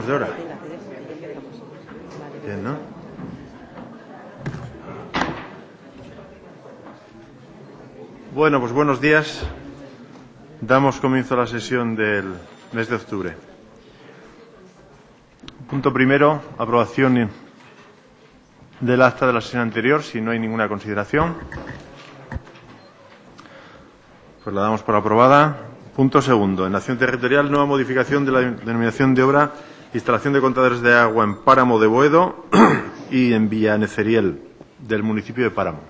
de hora. Bien, ¿no? Bueno, pues buenos días. Damos comienzo a la sesión del mes de octubre. Punto primero, aprobación del acta de la sesión anterior, si no hay ninguna consideración. Pues la damos por aprobada. Punto segundo, en acción territorial, nueva modificación de la denominación de obra, instalación de contadores de agua en Páramo de Boedo y en Villaneceriel, del municipio de Páramo.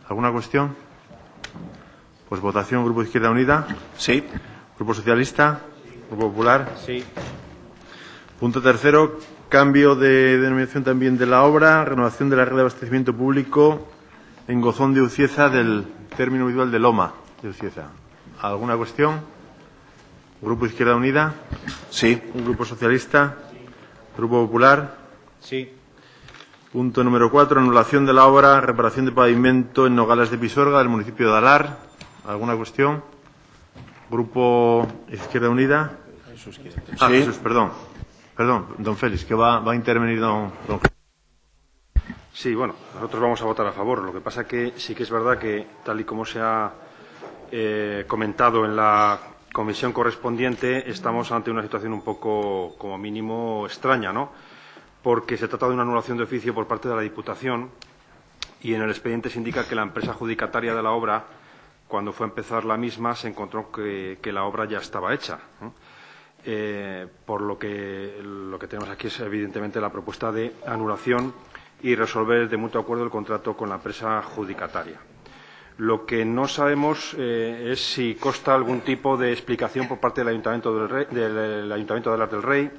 ¿Alguna cuestión? Pues votación. Grupo Izquierda Unida. Sí. Grupo Socialista. Grupo Popular. Sí. Punto tercero, cambio de denominación también de la obra, renovación de la red de abastecimiento público en Gozón de Ucieza del término municipal de Loma de Ucieza. ¿Alguna cuestión? Grupo Izquierda Unida. Sí. Grupo Socialista. Grupo Popular. Sí. Punto número 4, anulación de la obra, reparación de pavimento en Nogales de Pisuerga del municipio de Alar. ¿Alguna cuestión? Grupo Izquierda Unida. Jesús, Jesús, perdón. Perdón, don Félix, que va a intervenir don Sí, bueno, nosotros vamos a votar a favor. Lo que pasa que sí que es verdad que, tal y como se ha comentado en la comisión correspondiente, estamos ante una situación un poco, como mínimo, extraña, ¿no? Porque se trata de una anulación de oficio por parte de la Diputación y en el expediente se indica que la empresa adjudicataria de la obra, cuando fue a empezar la misma, se encontró que la obra ya estaba hecha, ¿no? Por lo que tenemos aquí es evidentemente la propuesta de anulación y resolver de mutuo acuerdo el contrato con la empresa adjudicataria. Lo que no sabemos es si consta algún tipo de explicación por parte del Ayuntamiento del Alar del Rey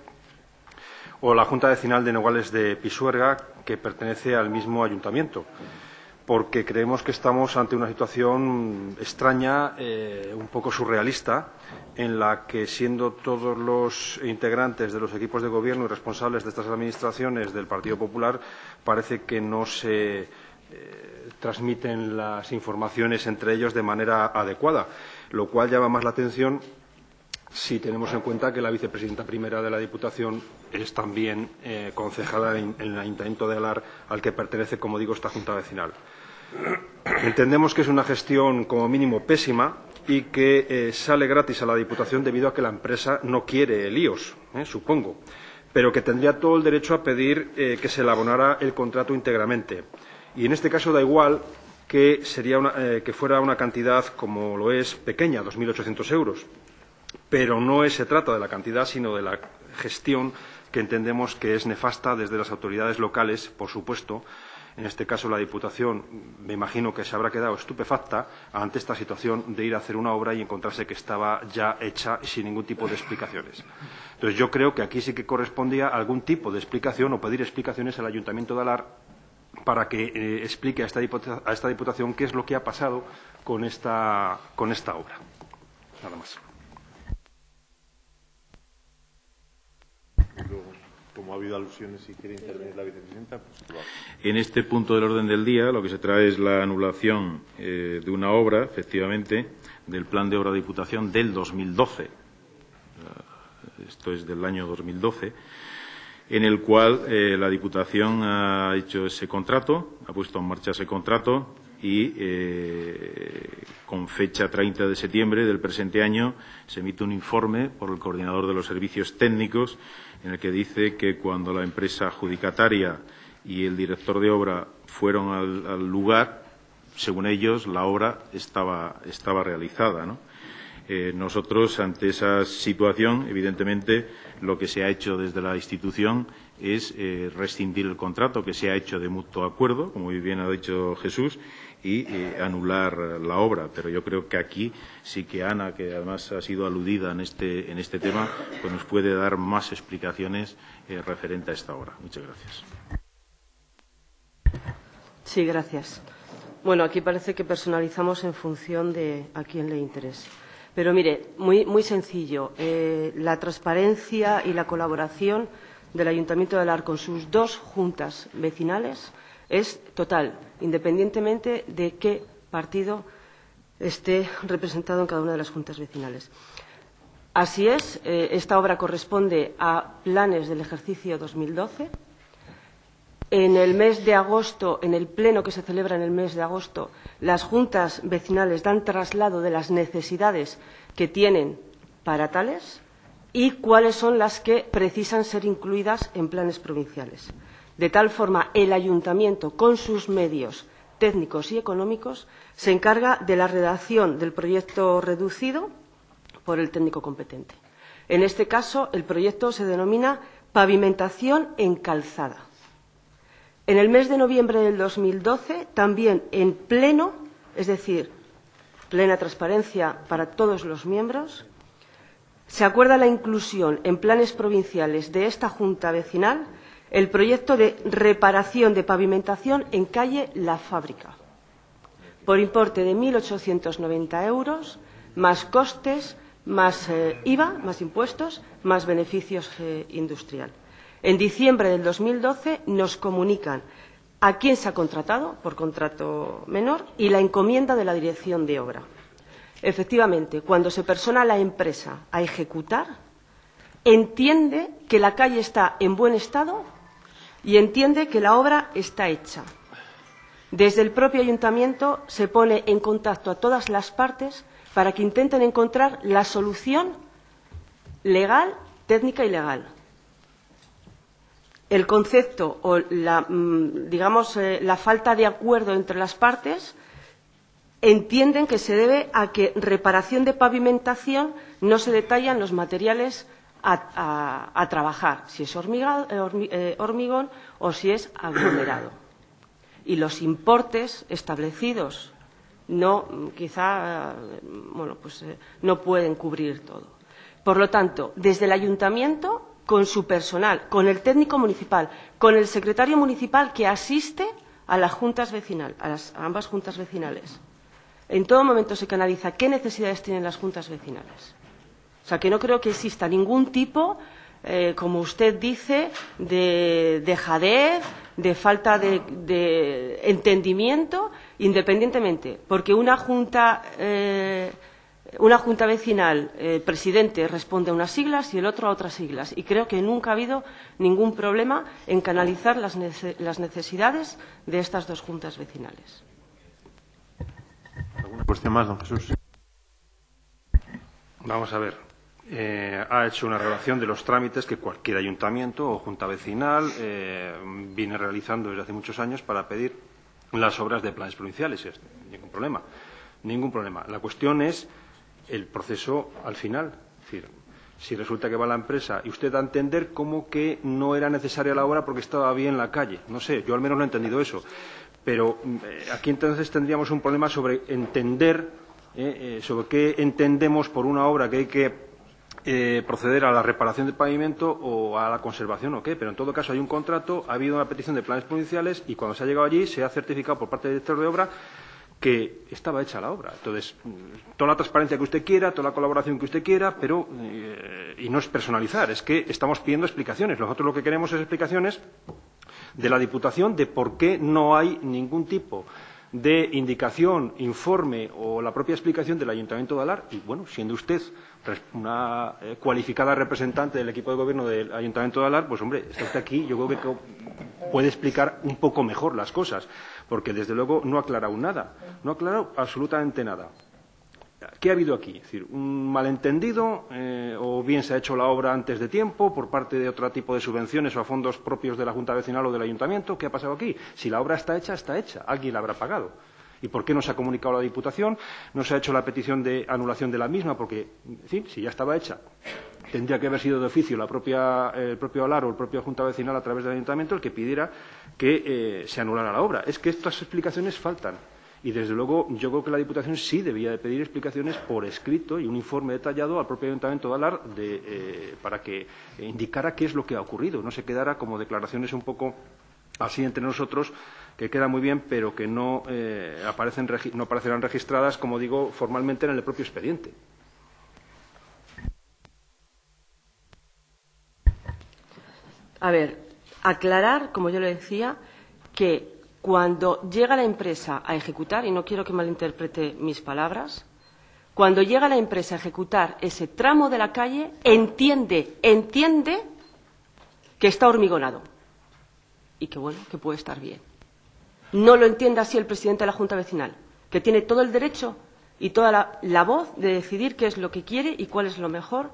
o la Junta Vecinal de Nogales de Pisuerga, que pertenece al mismo ayuntamiento, porque creemos que estamos ante una situación extraña, un poco surrealista, en la que, siendo todos los integrantes de los equipos de gobierno y responsables de estas administraciones del Partido Popular, parece que no se transmiten las informaciones entre ellos de manera adecuada, lo cual llama más la atención si tenemos en cuenta que la vicepresidenta primera de la Diputación es también concejala en el Ayuntamiento de Alar, al que pertenece, como digo, esta Junta Vecinal. Entendemos que es una gestión, como mínimo, pésima y que sale gratis a la Diputación debido a que la empresa no quiere líos, supongo, pero que tendría todo el derecho a pedir que se le abonara el contrato íntegramente. Y en este caso da igual que fuera una cantidad, como lo es, pequeña, 2.800 euros. Pero no se trata de la cantidad, sino de la gestión, que entendemos que es nefasta desde las autoridades locales, por supuesto. En este caso, la Diputación, me imagino que se habrá quedado estupefacta ante esta situación de ir a hacer una obra y encontrarse que estaba ya hecha y sin ningún tipo de explicaciones. Entonces, yo creo que aquí sí que correspondía algún tipo de explicación o pedir explicaciones al Ayuntamiento de Alar para que explique a esta Diputación qué es lo que ha pasado con esta obra. Nada más. Como ha habido alusiones, si quiere intervenir la vicepresidenta, pues lo hago. En este punto del orden del día, lo que se trae es la anulación de una obra, efectivamente, del plan de obra de Diputación del 2012. Esto es del año 2012, en el cual la Diputación ha hecho ese contrato, ha puesto en marcha ese contrato y con fecha 30 de septiembre del presente año se emite un informe por el coordinador de los servicios técnicos en el que dice que cuando la empresa adjudicataria y el director de obra fueron al lugar, según ellos, la obra estaba realizada, ¿no? Nosotros, ante esa situación, evidentemente, lo que se ha hecho desde la institución es rescindir el contrato, que se ha hecho de mutuo acuerdo, como muy bien ha dicho Jesús, y anular la obra. Pero yo creo que aquí sí que Ana, que además ha sido aludida en este tema, pues nos puede dar más explicaciones referente a esta obra. Muchas gracias. Sí, gracias. Bueno, aquí parece que personalizamos en función de a quién le interese. Pero mire, muy sencillo. La transparencia y la colaboración del Ayuntamiento de Alar con sus dos juntas vecinales es total, independientemente de qué partido esté representado en cada una de las juntas vecinales. Así es, esta obra corresponde a planes del ejercicio 2012. En el mes de agosto, en el pleno que se celebra en el mes de agosto, las juntas vecinales dan traslado de las necesidades que tienen para tales y cuáles son las que precisan ser incluidas en planes provinciales. De tal forma, el ayuntamiento, con sus medios técnicos y económicos, se encarga de la redacción del proyecto reducido por el técnico competente. En este caso, el proyecto se denomina pavimentación en calzada. En el mes de noviembre del 2012, también en pleno, es decir, plena transparencia para todos los miembros, se acuerda la inclusión en planes provinciales de esta Junta Vecinal el proyecto de reparación de pavimentación en calle La Fábrica, por importe de 1.890 euros, más costes, más IVA, más impuestos, más beneficios industrial. En diciembre del 2012 nos comunican a quién se ha contratado por contrato menor y la encomienda de la dirección de obra. Efectivamente, cuando se persona la empresa a ejecutar, entiende que la calle está en buen estado y entiende que la obra está hecha. Desde el propio ayuntamiento se pone en contacto a todas las partes para que intenten encontrar la solución legal, técnica y legal. El concepto o la falta de acuerdo entre las partes entienden que se debe a que reparación de pavimentación no se detallan los materiales a trabajar, si es hormigón o si es aglomerado. Y los importes establecidos no pueden cubrir todo. Por lo tanto, desde el ayuntamiento, con su personal, con el técnico municipal, con el secretario municipal que asiste a las juntas vecinales, a ambas juntas vecinales, en todo momento se canaliza qué necesidades tienen las juntas vecinales. O sea, que no creo que exista ningún tipo, como usted dice, de dejadez, de falta de entendimiento, independientemente, porque una junta vecinal, el presidente responde a unas siglas y el otro a otras siglas. Y creo que nunca ha habido ningún problema en canalizar las necesidades de estas dos juntas vecinales. ¿Alguna cuestión más, don Jesús? Vamos a ver. Ha hecho una relación de los trámites que cualquier ayuntamiento o junta vecinal viene realizando desde hace muchos años para pedir las obras de planes provinciales. Ningún problema. Ningún problema. La cuestión es el proceso al final. Es decir, si resulta que va la empresa y usted da a entender como que no era necesaria la obra porque estaba bien la calle. No sé, yo al menos no he entendido eso. Pero aquí entonces tendríamos un problema sobre entender, sobre qué entendemos por una obra que hay que proceder a la reparación del pavimento o a la conservación o qué. Pero en todo caso hay un contrato, ha habido una petición de planes provinciales y cuando se ha llegado allí se ha certificado por parte del director de obra que estaba hecha la obra. Entonces, toda la transparencia que usted quiera, toda la colaboración que usted quiera, pero y no es personalizar, es que estamos pidiendo explicaciones. Nosotros lo que queremos es explicaciones de la Diputación de por qué no hay ningún tipo de indicación, informe o la propia explicación del Ayuntamiento de Alar. Y, bueno, siendo usted una cualificada representante del equipo de gobierno del Ayuntamiento de Alar, pues, hombre, está usted aquí, yo creo que puede explicar un poco mejor las cosas, porque, desde luego, no ha aclarado nada, no ha aclarado absolutamente nada. ¿Qué ha habido aquí? Es decir, un malentendido o bien se ha hecho la obra antes de tiempo por parte de otro tipo de subvenciones o a fondos propios de la Junta Vecinal o del Ayuntamiento. ¿Qué ha pasado aquí? Si la obra está hecha, está hecha. Alguien la habrá pagado. ¿Y por qué no se ha comunicado a la Diputación? ¿No se ha hecho la petición de anulación de la misma? Porque, en fin, si ya estaba hecha, tendría que haber sido de oficio el propio Alar o el propio Junta Vecinal a través del Ayuntamiento el que pidiera que se anulara la obra. Es que estas explicaciones faltan. Y, desde luego, yo creo que la Diputación sí debía de pedir explicaciones por escrito y un informe detallado al propio Ayuntamiento de Alar para que indicara qué es lo que ha ocurrido. No se quedara como declaraciones un poco así entre nosotros, que queda muy bien, pero que no aparecerán registradas, como digo, formalmente en el propio expediente. A ver, aclarar, como yo le decía, que cuando llega la empresa a ejecutar, y no quiero que malinterprete mis palabras, cuando llega la empresa a ejecutar ese tramo de la calle, entiende que está hormigonado y que, bueno, que puede estar bien. No lo entiende así el presidente de la Junta Vecinal, que tiene todo el derecho y toda la voz de decidir qué es lo que quiere y cuál es lo mejor.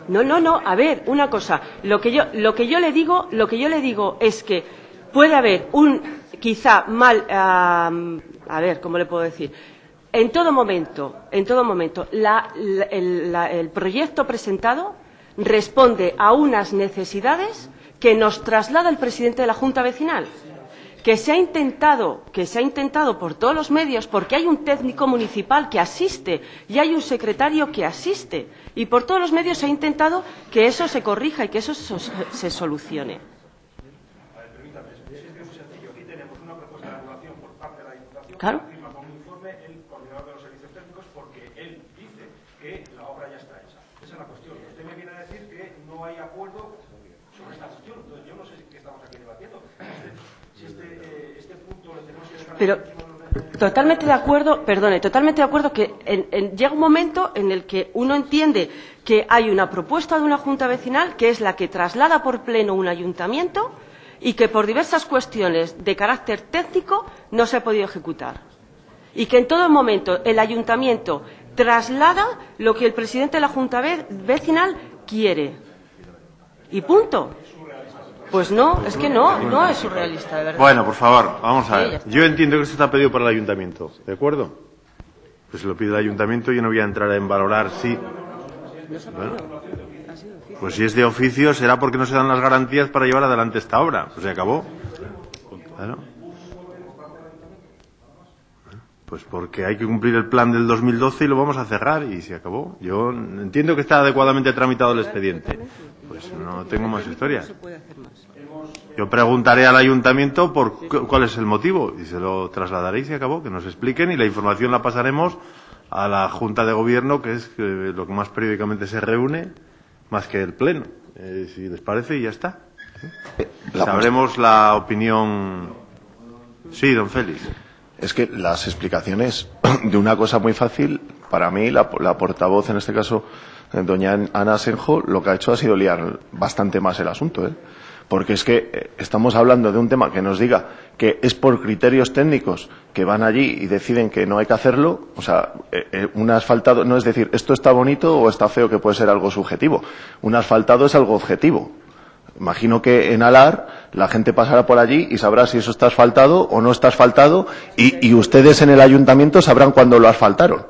No, a ver, una cosa, lo que yo le digo es que puede haber quizá mal, a ver, ¿cómo le puedo decir? En todo momento, el proyecto presentado responde a unas necesidades que nos traslada el presidente de la Junta Vecinal, que se ha intentado por todos los medios, porque hay un técnico municipal que asiste y hay un secretario que asiste, y por todos los medios se ha intentado que eso se corrija y que eso se solucione. Claro. Pero totalmente de acuerdo, que llega un momento en el que uno entiende que hay una propuesta de una Junta Vecinal que es la que traslada por pleno un ayuntamiento y que por diversas cuestiones de carácter técnico no se ha podido ejecutar. Y que en todo momento el ayuntamiento traslada lo que el presidente de la Junta Vecinal quiere. Y punto. Pues no, es que no es surrealista, de verdad. Bueno, por favor, vamos a ver. Yo entiendo que esto está pedido por el ayuntamiento, ¿de acuerdo? Pues se lo pide el ayuntamiento y yo no voy a entrar en valorar si... Bueno, pues si es de oficio será porque no se dan las garantías para llevar adelante esta obra. Pues se acabó. Claro. Pues porque hay que cumplir el plan del 2012 y lo vamos a cerrar y se acabó. Yo entiendo que está adecuadamente tramitado el expediente. Pues no tengo más historia. Yo preguntaré al ayuntamiento por cuál es el motivo y se lo trasladaré y se acabó. Que nos expliquen y la información la pasaremos a la Junta de Gobierno, que es lo que más periódicamente se reúne, más que el Pleno. Si les parece, y ya está. Sabremos la opinión. Sí, don Félix. Es que las explicaciones de una cosa muy fácil, para mí, la portavoz, en este caso, doña Ana Asenjo, lo que ha hecho ha sido liar bastante más el asunto, porque es que estamos hablando de un tema que nos diga que es por criterios técnicos que van allí y deciden que no hay que hacerlo. O sea, un asfaltado no es decir esto está bonito o está feo, que puede ser algo subjetivo. Un asfaltado es algo objetivo. Imagino que en Alar la gente pasará por allí y sabrá si eso está asfaltado o no está asfaltado, y ustedes en el ayuntamiento sabrán cuándo lo asfaltaron.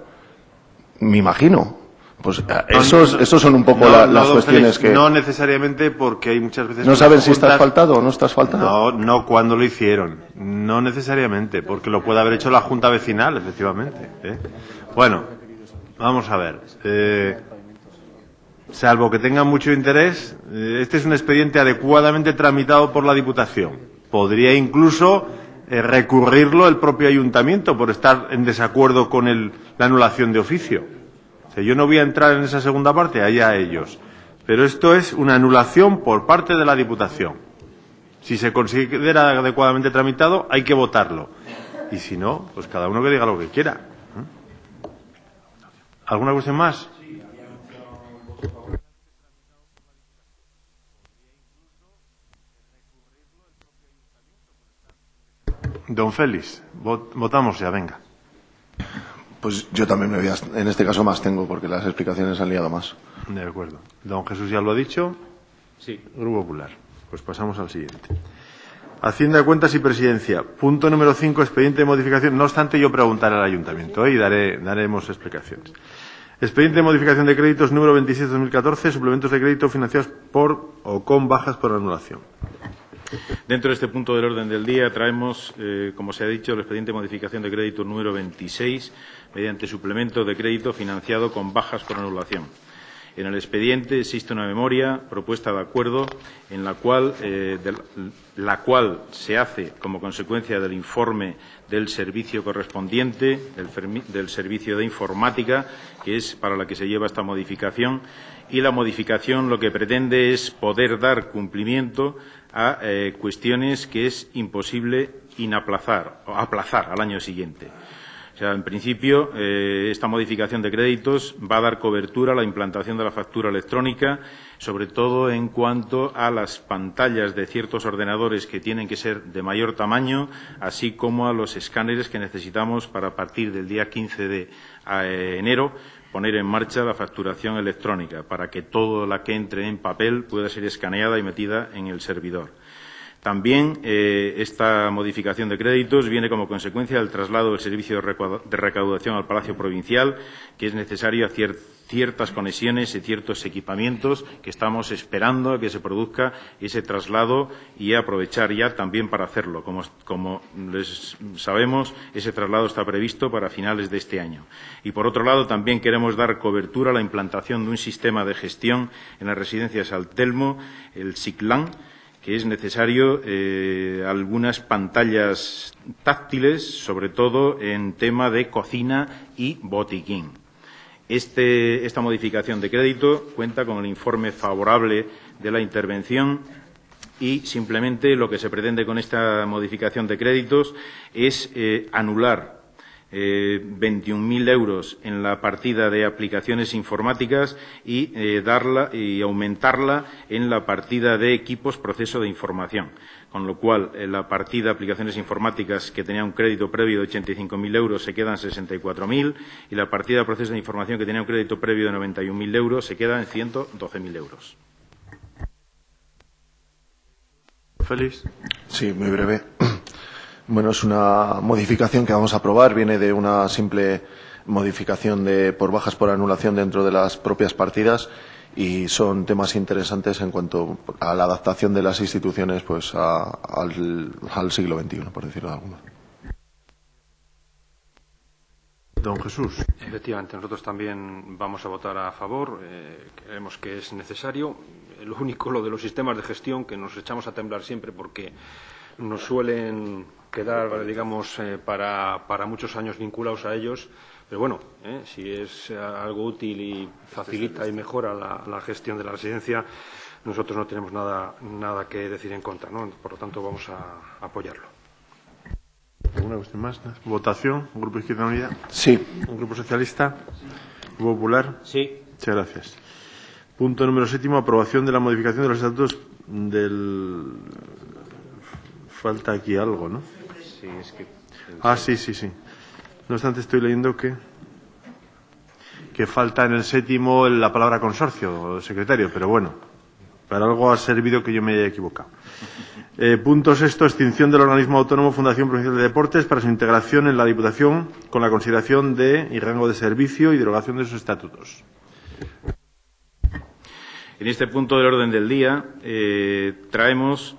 Me imagino. Pues esos son un poco las cuestiones que... No necesariamente, porque hay muchas veces... ¿No saben si está asfaltado o no está asfaltado? No cuándo lo hicieron. No necesariamente, porque lo puede haber hecho la Junta Vecinal, efectivamente. Bueno, vamos a ver. Salvo que tengan mucho interés, este es un expediente adecuadamente tramitado por la Diputación. Podría incluso recurrirlo el propio ayuntamiento por estar en desacuerdo con la anulación de oficio. Yo no voy a entrar en esa segunda parte, allá ellos. Pero esto es una anulación por parte de la Diputación. Si se considera adecuadamente tramitado, hay que votarlo. Y si no, pues cada uno que diga lo que quiera. ¿Alguna cuestión más? Don Félix, votamos ya, venga. Pues yo también me voy a, en este caso más tengo, porque las explicaciones han liado más. De acuerdo. Don Jesús ya lo ha dicho. Sí. Grupo Popular. Pues pasamos al siguiente. Hacienda, Cuentas y Presidencia. Punto número 5, expediente de modificación. No obstante, yo preguntaré al Ayuntamiento y daremos explicaciones. Expediente de modificación de créditos número 26/2014, suplementos de crédito financiados por o con bajas por anulación. Dentro de este punto del orden del día traemos, como se ha dicho, el expediente de modificación de crédito número 26 mediante suplemento de crédito financiado con bajas por anulación. En el expediente existe una memoria propuesta de acuerdo en la cual se hace como consecuencia del informe del servicio correspondiente, del servicio de informática, que es para la que se lleva esta modificación, y la modificación lo que pretende es poder dar cumplimiento a cuestiones que es imposible aplazar al año siguiente. O sea, en principio, esta modificación de créditos va a dar cobertura a la implantación de la factura electrónica, sobre todo en cuanto a las pantallas de ciertos ordenadores que tienen que ser de mayor tamaño, así como a los escáneres que necesitamos para, a partir del día 15 de enero, poner en marcha la facturación electrónica, para que toda la que entre en papel pueda ser escaneada y metida en el servidor. También esta modificación de créditos viene como consecuencia del traslado del servicio de recaudación al Palacio Provincial, que es necesario hacer ciertas conexiones y ciertos equipamientos que estamos esperando a que se produzca ese traslado y aprovechar ya también para hacerlo. Como les sabemos, ese traslado está previsto para finales de este año. Y, por otro lado, también queremos dar cobertura a la implantación de un sistema de gestión en las residencias San Telmo, el SICLAN, que es necesario algunas pantallas táctiles, sobre todo en tema de cocina y botiquín. Esta modificación de crédito cuenta con el informe favorable de la intervención y simplemente lo que se pretende con esta modificación de créditos es anular 21.000 euros en la partida de aplicaciones informáticas y aumentarla en la partida de equipos proceso de información. Con lo cual, la partida de aplicaciones informáticas, que tenía un crédito previo de 85.000 euros, se queda en 64.000, y la partida de proceso de información, que tenía un crédito previo de 91.000 euros, se queda en 112.000 euros. Félix. Sí, muy breve. Bueno, es una modificación que vamos a aprobar. Viene de una simple modificación por bajas por anulación dentro de las propias partidas, y son temas interesantes en cuanto a la adaptación de las instituciones pues al siglo XXI, por decirlo de alguna manera. Don Jesús. Efectivamente, nosotros también vamos a votar a favor. Creemos que es necesario. Lo único, lo de los sistemas de gestión, que nos echamos a temblar siempre porque nos suelen quedar, digamos, para muchos años vinculados a ellos. Pero bueno, si es algo útil y facilita y mejora la gestión de la residencia, nosotros no tenemos nada que decir en contra, ¿no? Por lo tanto, vamos a apoyarlo. ¿Alguna cuestión más? ¿Votación? ¿Un grupo Izquierda Unida? Sí. ¿Un grupo socialista? ¿Grupo Popular? Sí. Muchas gracias. Punto número 7. Aprobación de la modificación de los estatutos del... Falta aquí algo, ¿no? Sí, es que... Sí. No obstante, estoy leyendo que falta en el 7º la palabra consorcio, secretario, pero bueno, para algo ha servido que yo me haya equivocado. Punto 6. Extinción del organismo autónomo Fundación Provincial de Deportes para su integración en la Diputación con la consideración y rango de servicio y derogación de sus estatutos. En este punto del orden del día traemos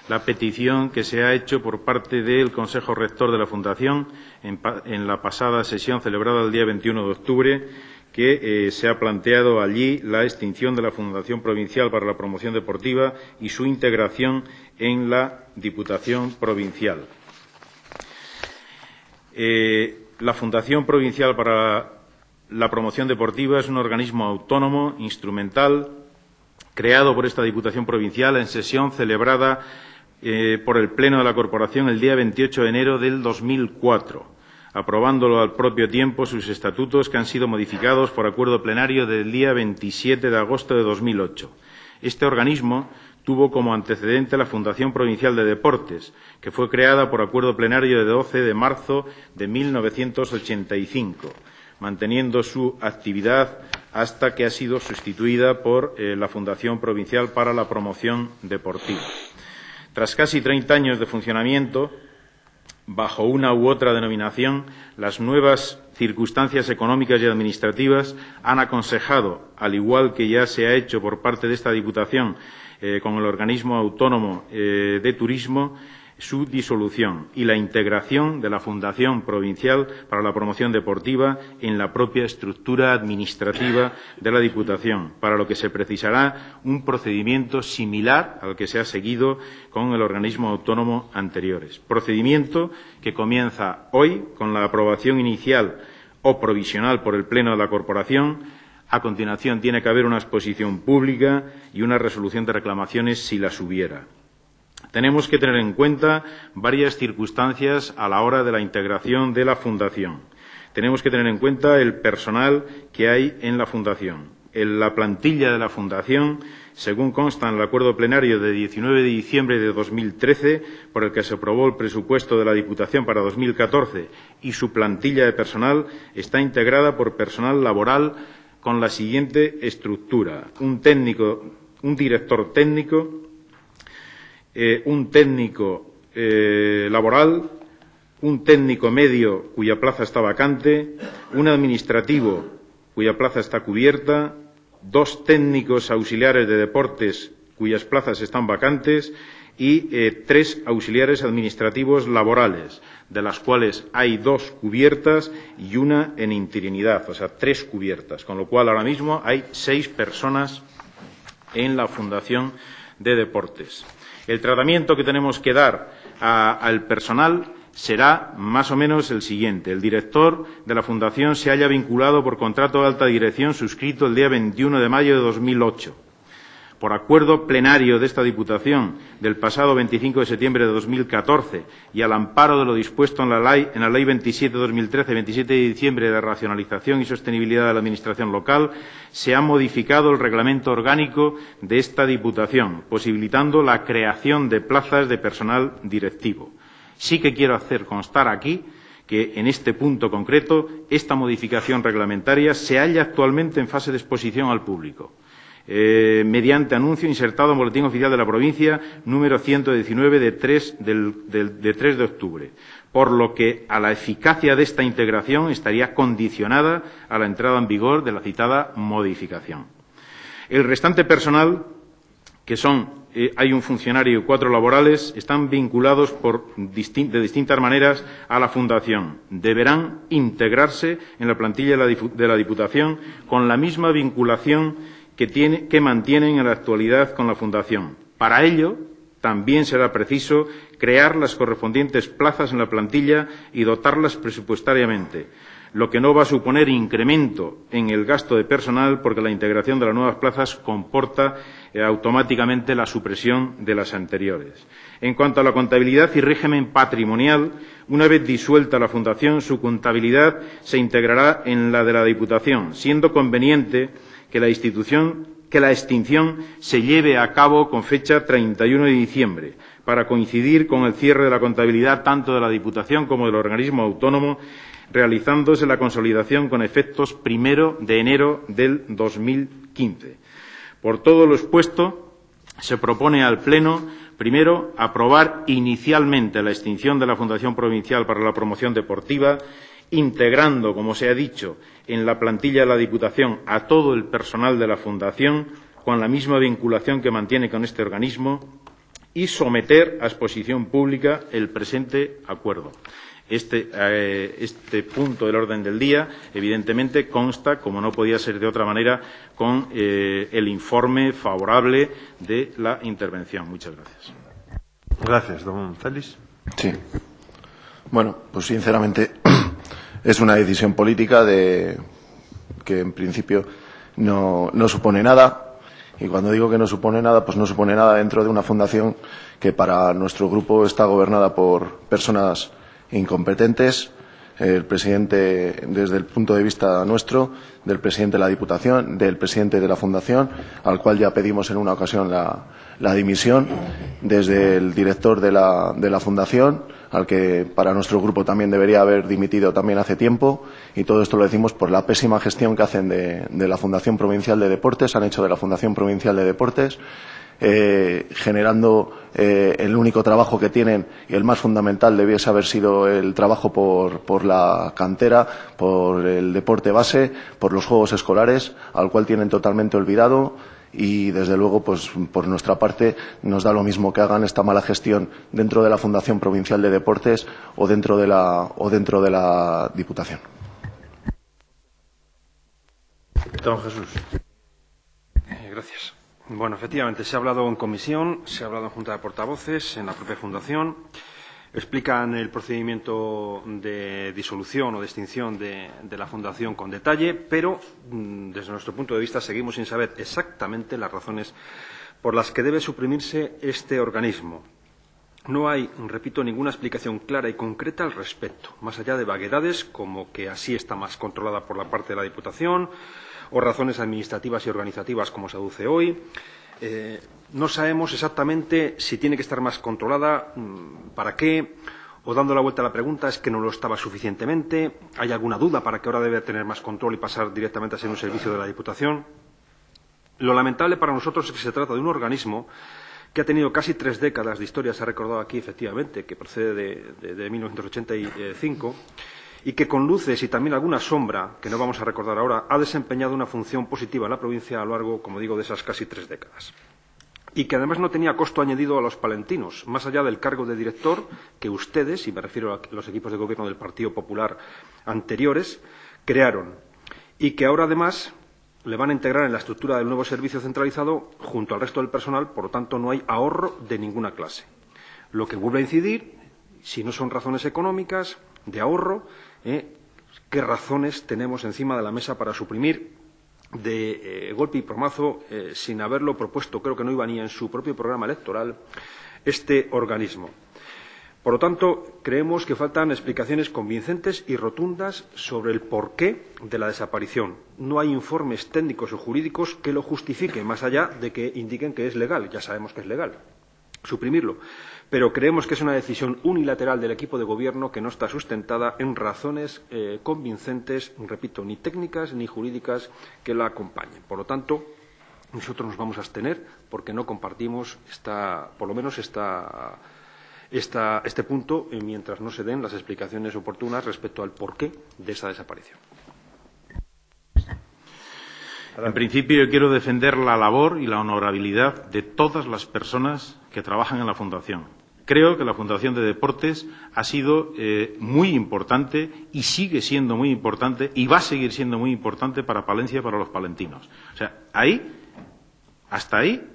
la petición que se ha hecho por parte del Consejo Rector de la Fundación en la pasada sesión celebrada el día 21 de octubre, que se ha planteado allí la extinción de la Fundación Provincial para la Promoción Deportiva y su integración en la Diputación Provincial. La Fundación Provincial para la Promoción Deportiva es un organismo autónomo, instrumental, creado por esta Diputación Provincial en sesión celebrada por el Pleno de la Corporación el día 28 de enero del 2004, aprobándolo al propio tiempo sus estatutos, que han sido modificados por acuerdo plenario del día 27 de agosto de 2008. Este organismo tuvo como antecedente la Fundación Provincial de Deportes, que fue creada por acuerdo plenario de 12 de marzo de 1985, manteniendo su actividad hasta que ha sido sustituida por la Fundación Provincial para la Promoción Deportiva. Tras casi 30 años de funcionamiento, bajo una u otra denominación, las nuevas circunstancias económicas y administrativas han aconsejado, al igual que ya se ha hecho por parte de esta Diputación con el organismo autónomo de turismo, su disolución y la integración de la Fundación Provincial para la Promoción Deportiva en la propia estructura administrativa de la Diputación, para lo que se precisará un procedimiento similar al que se ha seguido con el organismo autónomo anteriores. Procedimiento que comienza hoy con la aprobación inicial o provisional por el Pleno de la Corporación. A continuación tiene que haber una exposición pública y una resolución de reclamaciones si las hubiera. tenemos que tener en cuenta varias circunstancias a la hora de la integración de la Fundación. Tenemos que tener en cuenta el personal que hay en la Fundación. En la plantilla de la Fundación, según consta en el acuerdo plenario de 19 de diciembre de 2013, por el que se aprobó el presupuesto de la Diputación para 2014, y su plantilla de personal está integrada por personal laboral con la siguiente estructura: un director técnico, un técnico laboral, un técnico medio cuya plaza está vacante, un administrativo cuya plaza está cubierta, 2 técnicos auxiliares de deportes cuyas plazas están vacantes y 3 auxiliares administrativos laborales, de las cuales hay 2 cubiertas y una en interinidad, o sea, 3 cubiertas, con lo cual ahora mismo hay 6 personas en la Fundación de Deportes. El tratamiento que tenemos que dar al personal será más o menos el siguiente. El director de la Fundación se halla vinculado por contrato de alta dirección suscrito el día 21 de mayo de 2008. Por acuerdo plenario de esta Diputación del pasado 25 de septiembre de 2014 y al amparo de lo dispuesto en la Ley 27 de 2013, 27 de diciembre de racionalización y sostenibilidad de la Administración local, se ha modificado el reglamento orgánico de esta Diputación, posibilitando la creación de plazas de personal directivo. Sí que quiero hacer constar aquí que, en este punto concreto, esta modificación reglamentaria se halla actualmente en fase de exposición al público, mediante anuncio insertado en Boletín Oficial de la Provincia número 119 de 3 de octubre, por lo que a la eficacia de esta integración estaría condicionada a la entrada en vigor de la citada modificación. El restante personal, que son hay un funcionario y 4 laborales, están vinculados de distintas maneras a la Fundación. Deberán integrarse en la plantilla de la Diputación con la misma vinculación que mantienen en la actualidad con la Fundación. Para ello, también será preciso crear las correspondientes plazas en la plantilla y dotarlas presupuestariamente, lo que no va a suponer incremento en el gasto de personal, porque la integración de las nuevas plazas comporta automáticamente la supresión de las anteriores. En cuanto a la contabilidad y régimen patrimonial, una vez disuelta la Fundación, su contabilidad se integrará en la de la Diputación, siendo conveniente que la extinción se lleve a cabo con fecha 31 de diciembre, para coincidir con el cierre de la contabilidad tanto de la Diputación como del organismo autónomo, realizándose la consolidación con efectos 1 de enero del 2015. Por todo lo expuesto, se propone al Pleno, primero, aprobar inicialmente la extinción de la Fundación Provincial para la Promoción Deportiva, integrando, como se ha dicho, en la plantilla de la Diputación a todo el personal de la Fundación, con la misma vinculación que mantiene con este organismo, y someter a exposición pública el presente acuerdo. Este punto del orden del día, evidentemente, consta, como no podía ser de otra manera, con el informe favorable de la intervención. Muchas gracias. Gracias, don Félix. Sí. Bueno, pues sinceramente es una decisión política que en principio no supone nada. Y cuando digo que no supone nada, pues no supone nada dentro de una fundación que para nuestro grupo está gobernada por personas incompetentes. El presidente, desde el punto de vista nuestro, del presidente de la Diputación, del presidente de la Fundación, al cual ya pedimos en una ocasión la dimisión, desde el director de la Fundación, al que para nuestro grupo también debería haber dimitido también hace tiempo, y todo esto lo decimos por la pésima gestión que hacen de la Fundación Provincial de Deportes, han hecho de la Fundación Provincial de Deportes, generando el único trabajo que tienen, y el más fundamental debiese haber sido el trabajo por la cantera, por el deporte base, por los juegos escolares, al cual tienen totalmente olvidado. Y, desde luego, pues por nuestra parte nos da lo mismo que hagan esta mala gestión dentro de la Fundación Provincial de Deportes o dentro de la Diputación. Don Jesús. Gracias. Bueno, efectivamente, se ha hablado en comisión, se ha hablado en Junta de Portavoces, en la propia Fundación. Explican el procedimiento de disolución o de extinción de la Fundación con detalle, pero desde nuestro punto de vista seguimos sin saber exactamente las razones por las que debe suprimirse este organismo. no hay, repito, ninguna explicación clara y concreta al respecto, más allá de vaguedades como que así está más controlada por la parte de la Diputación o razones administrativas y organizativas como se aduce hoy. No sabemos exactamente si tiene que estar más controlada, para qué, o dando la vuelta a la pregunta, es que no lo estaba suficientemente. ¿Hay alguna duda para que ahora debe tener más control y pasar directamente a ser un servicio de la Diputación? Lo lamentable para nosotros es que se trata de un organismo que ha tenido casi 3 décadas de historia, se ha recordado aquí efectivamente, que procede de 1985, y que con luces y también alguna sombra, que no vamos a recordar ahora, ha desempeñado una función positiva en la provincia a lo largo, como digo, de esas casi 3 décadas. Y que además no tenía costo añadido a los palentinos, más allá del cargo de director que ustedes, y me refiero a los equipos de gobierno del Partido Popular anteriores, crearon, y que ahora además le van a integrar en la estructura del nuevo servicio centralizado junto al resto del personal, por lo tanto no hay ahorro de ninguna clase. Lo que vuelve a incidir, si no son razones económicas, de ahorro, ¿qué razones tenemos encima de la mesa para suprimir de golpe y pormazo, sin haberlo propuesto, creo que no iba ni en su propio programa electoral, este organismo? Por lo tanto, creemos que faltan explicaciones convincentes y rotundas sobre el porqué de la desaparición. No hay informes técnicos o jurídicos que lo justifiquen, más allá de que indiquen que es legal. Ya sabemos que es legal suprimirlo. Pero creemos que es una decisión unilateral del equipo de gobierno que no está sustentada en razones convincentes, repito, ni técnicas ni jurídicas que la acompañen. Por lo tanto, nosotros nos vamos a abstener porque no compartimos este punto mientras no se den las explicaciones oportunas respecto al porqué de esa desaparición. En principio, yo quiero defender la labor y la honorabilidad de todas las personas que trabajan en la Fundación. Creo que la Fundación de Deportes ha sido muy importante y sigue siendo muy importante y va a seguir siendo muy importante para Palencia y para los palentinos. O sea, hasta ahí,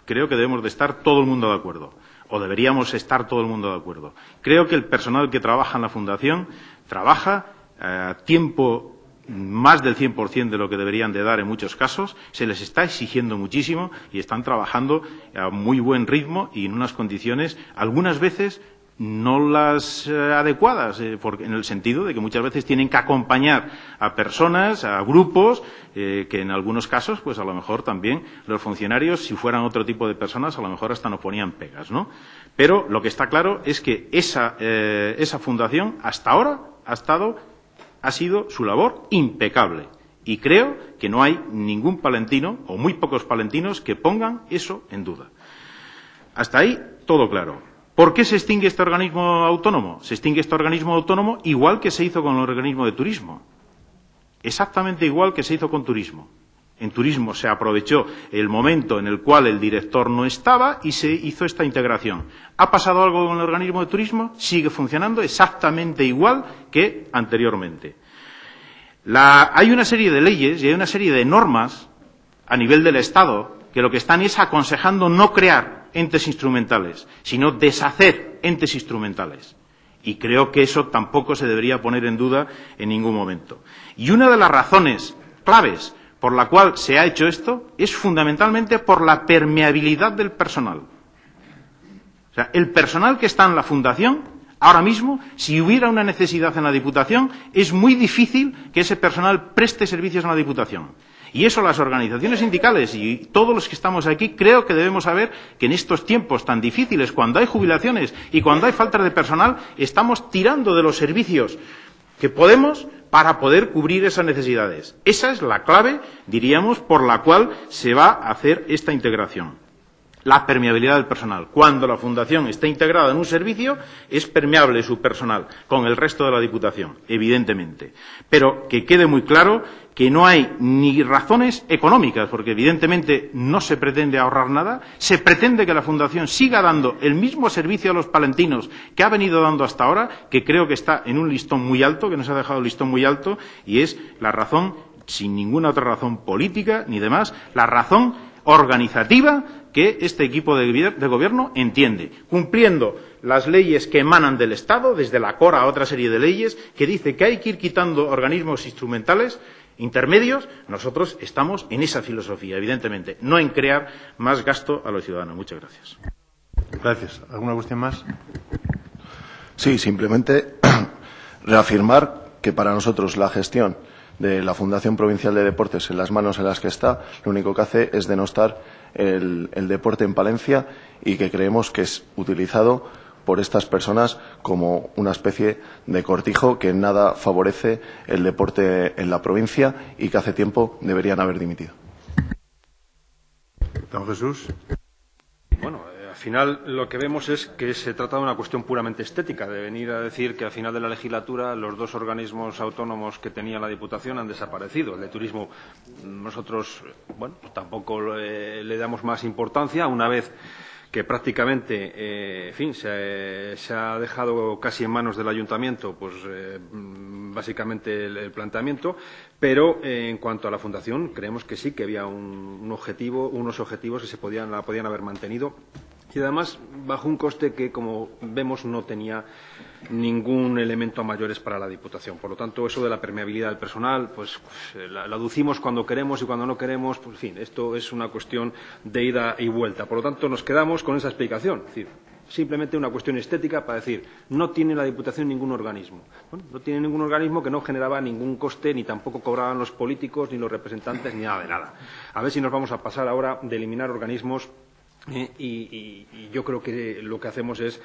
creo que debemos de estar todo el mundo de acuerdo. O deberíamos estar todo el mundo de acuerdo. Creo que el personal que trabaja en la Fundación trabaja a tiempo más del 100% de lo que deberían de dar en muchos casos, se les está exigiendo muchísimo y están trabajando a muy buen ritmo y en unas condiciones, algunas veces, no las adecuadas, en el sentido de que muchas veces tienen que acompañar a personas, a grupos, que en algunos casos, pues a lo mejor también los funcionarios, si fueran otro tipo de personas, a lo mejor hasta nos ponían pegas, ¿no? Pero lo que está claro es que esa fundación, hasta ahora, ha sido su labor impecable. Y creo que no hay ningún palentino, o muy pocos palentinos, que pongan eso en duda. Hasta ahí, todo claro. ¿Por qué se extingue este organismo autónomo? Se extingue este organismo autónomo igual que se hizo con el organismo de turismo. Exactamente igual que se hizo con turismo. En turismo se aprovechó el momento en el cual el director no estaba y se hizo esta integración. ¿Ha pasado algo con el organismo de turismo? Sigue funcionando exactamente igual que anteriormente. Hay una serie de leyes y hay una serie de normas a nivel del Estado que lo que están es aconsejando no crear entes instrumentales, sino deshacer entes instrumentales. Y creo que eso tampoco se debería poner en duda en ningún momento. Y una de las razones claves por la cual se ha hecho esto es fundamentalmente por la permeabilidad del personal. O sea, el personal que está en la Fundación, ahora mismo, si hubiera una necesidad en la Diputación, es muy difícil que ese personal preste servicios en la Diputación. Y eso las organizaciones sindicales y todos los que estamos aquí creo que debemos saber que en estos tiempos tan difíciles, cuando hay jubilaciones y cuando hay falta de personal, estamos tirando de los servicios que podemos para poder cubrir esas necesidades. Esa es la clave, diríamos, por la cual se va a hacer esta integración. La permeabilidad del personal. Cuando la Fundación está integrada en un servicio, es permeable su personal con el resto de la Diputación, evidentemente. Pero que quede muy claro que no hay ni razones económicas, porque evidentemente no se pretende ahorrar nada, se pretende que la Fundación siga dando el mismo servicio a los palentinos que ha venido dando hasta ahora, que creo que está en un listón muy alto, que nos ha dejado el listón muy alto, y es la razón, sin ninguna otra razón política ni demás, la razón organizativa que este equipo de gobierno entiende, cumpliendo las leyes que emanan del Estado, desde la CORA a otra serie de leyes, que dice que hay que ir quitando organismos instrumentales intermedios. Nosotros estamos en esa filosofía, evidentemente, no en crear más gasto a los ciudadanos. Muchas gracias. Gracias. ¿Alguna cuestión más? Sí, simplemente reafirmar que para nosotros la gestión de la Fundación Provincial de Deportes en las manos en las que está, lo único que hace es denostar el deporte en Palencia y que creemos que es utilizado por estas personas como una especie de cortijo que en nada favorece el deporte en la provincia y que hace tiempo deberían haber dimitido. Don Jesús. Bueno, al final lo que vemos es que se trata de una cuestión puramente estética, de venir a decir que al final de la legislatura los dos organismos autónomos que tenía la Diputación han desaparecido. El de turismo nosotros, bueno, tampoco le damos más importancia, una vez que prácticamente, en fin, se ha dejado casi en manos del ayuntamiento, pues básicamente el planteamiento, pero en cuanto a la fundación creemos que sí que había unos objetivos que la podían haber mantenido y además bajo un coste que, como vemos, no tenía ningún elemento a mayores para la Diputación. Por lo tanto, eso de la permeabilidad del personal, pues la aducimos cuando queremos y cuando no queremos. Pues, en fin, esto es una cuestión de ida y vuelta. Por lo tanto, nos quedamos con esa explicación. Es decir, simplemente una cuestión estética para decir, no tiene la Diputación ningún organismo. Bueno, no tiene ningún organismo que no generaba ningún coste, ni tampoco cobraban los políticos, ni los representantes, ni nada de nada. A ver si nos vamos a pasar ahora de eliminar organismos y yo creo que lo que hacemos es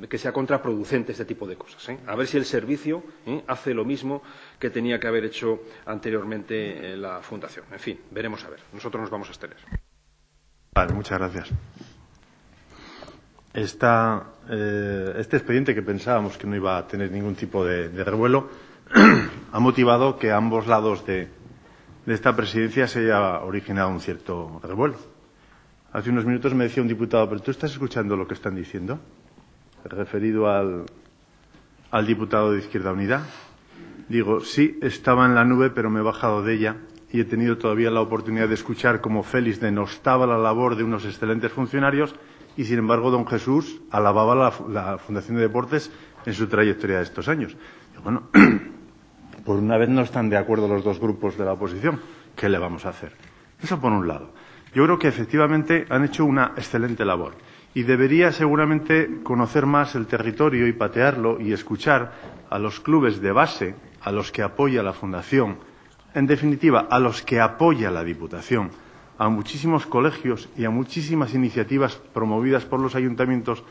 que sea contraproducente este tipo de cosas. A ver si el servicio hace lo mismo que tenía que haber hecho anteriormente la Fundación. En fin, veremos a ver. Nosotros nos vamos a abstener. Vale, muchas gracias. Este expediente, que pensábamos que no iba a tener ningún tipo de revuelo, ha motivado que a ambos lados de esta presidencia se haya originado un cierto revuelo. Hace unos minutos me decía un diputado, ¿pero tú estás escuchando lo que están diciendo? Referido al diputado de Izquierda Unida. Digo, sí, estaba en la nube, pero me he bajado de ella y he tenido todavía la oportunidad de escuchar cómo Félix denostaba la labor de unos excelentes funcionarios y, sin embargo, don Jesús alababa la Fundación de Deportes en su trayectoria de estos años. Digo, bueno, por una vez no están de acuerdo los dos grupos de la oposición. ¿Qué le vamos a hacer? Eso por un lado. Yo creo que efectivamente han hecho una excelente labor y debería seguramente conocer más el territorio y patearlo y escuchar a los clubes de base, a los que apoya la Fundación, en definitiva, a los que apoya la Diputación, a muchísimos colegios y a muchísimas iniciativas promovidas por los ayuntamientos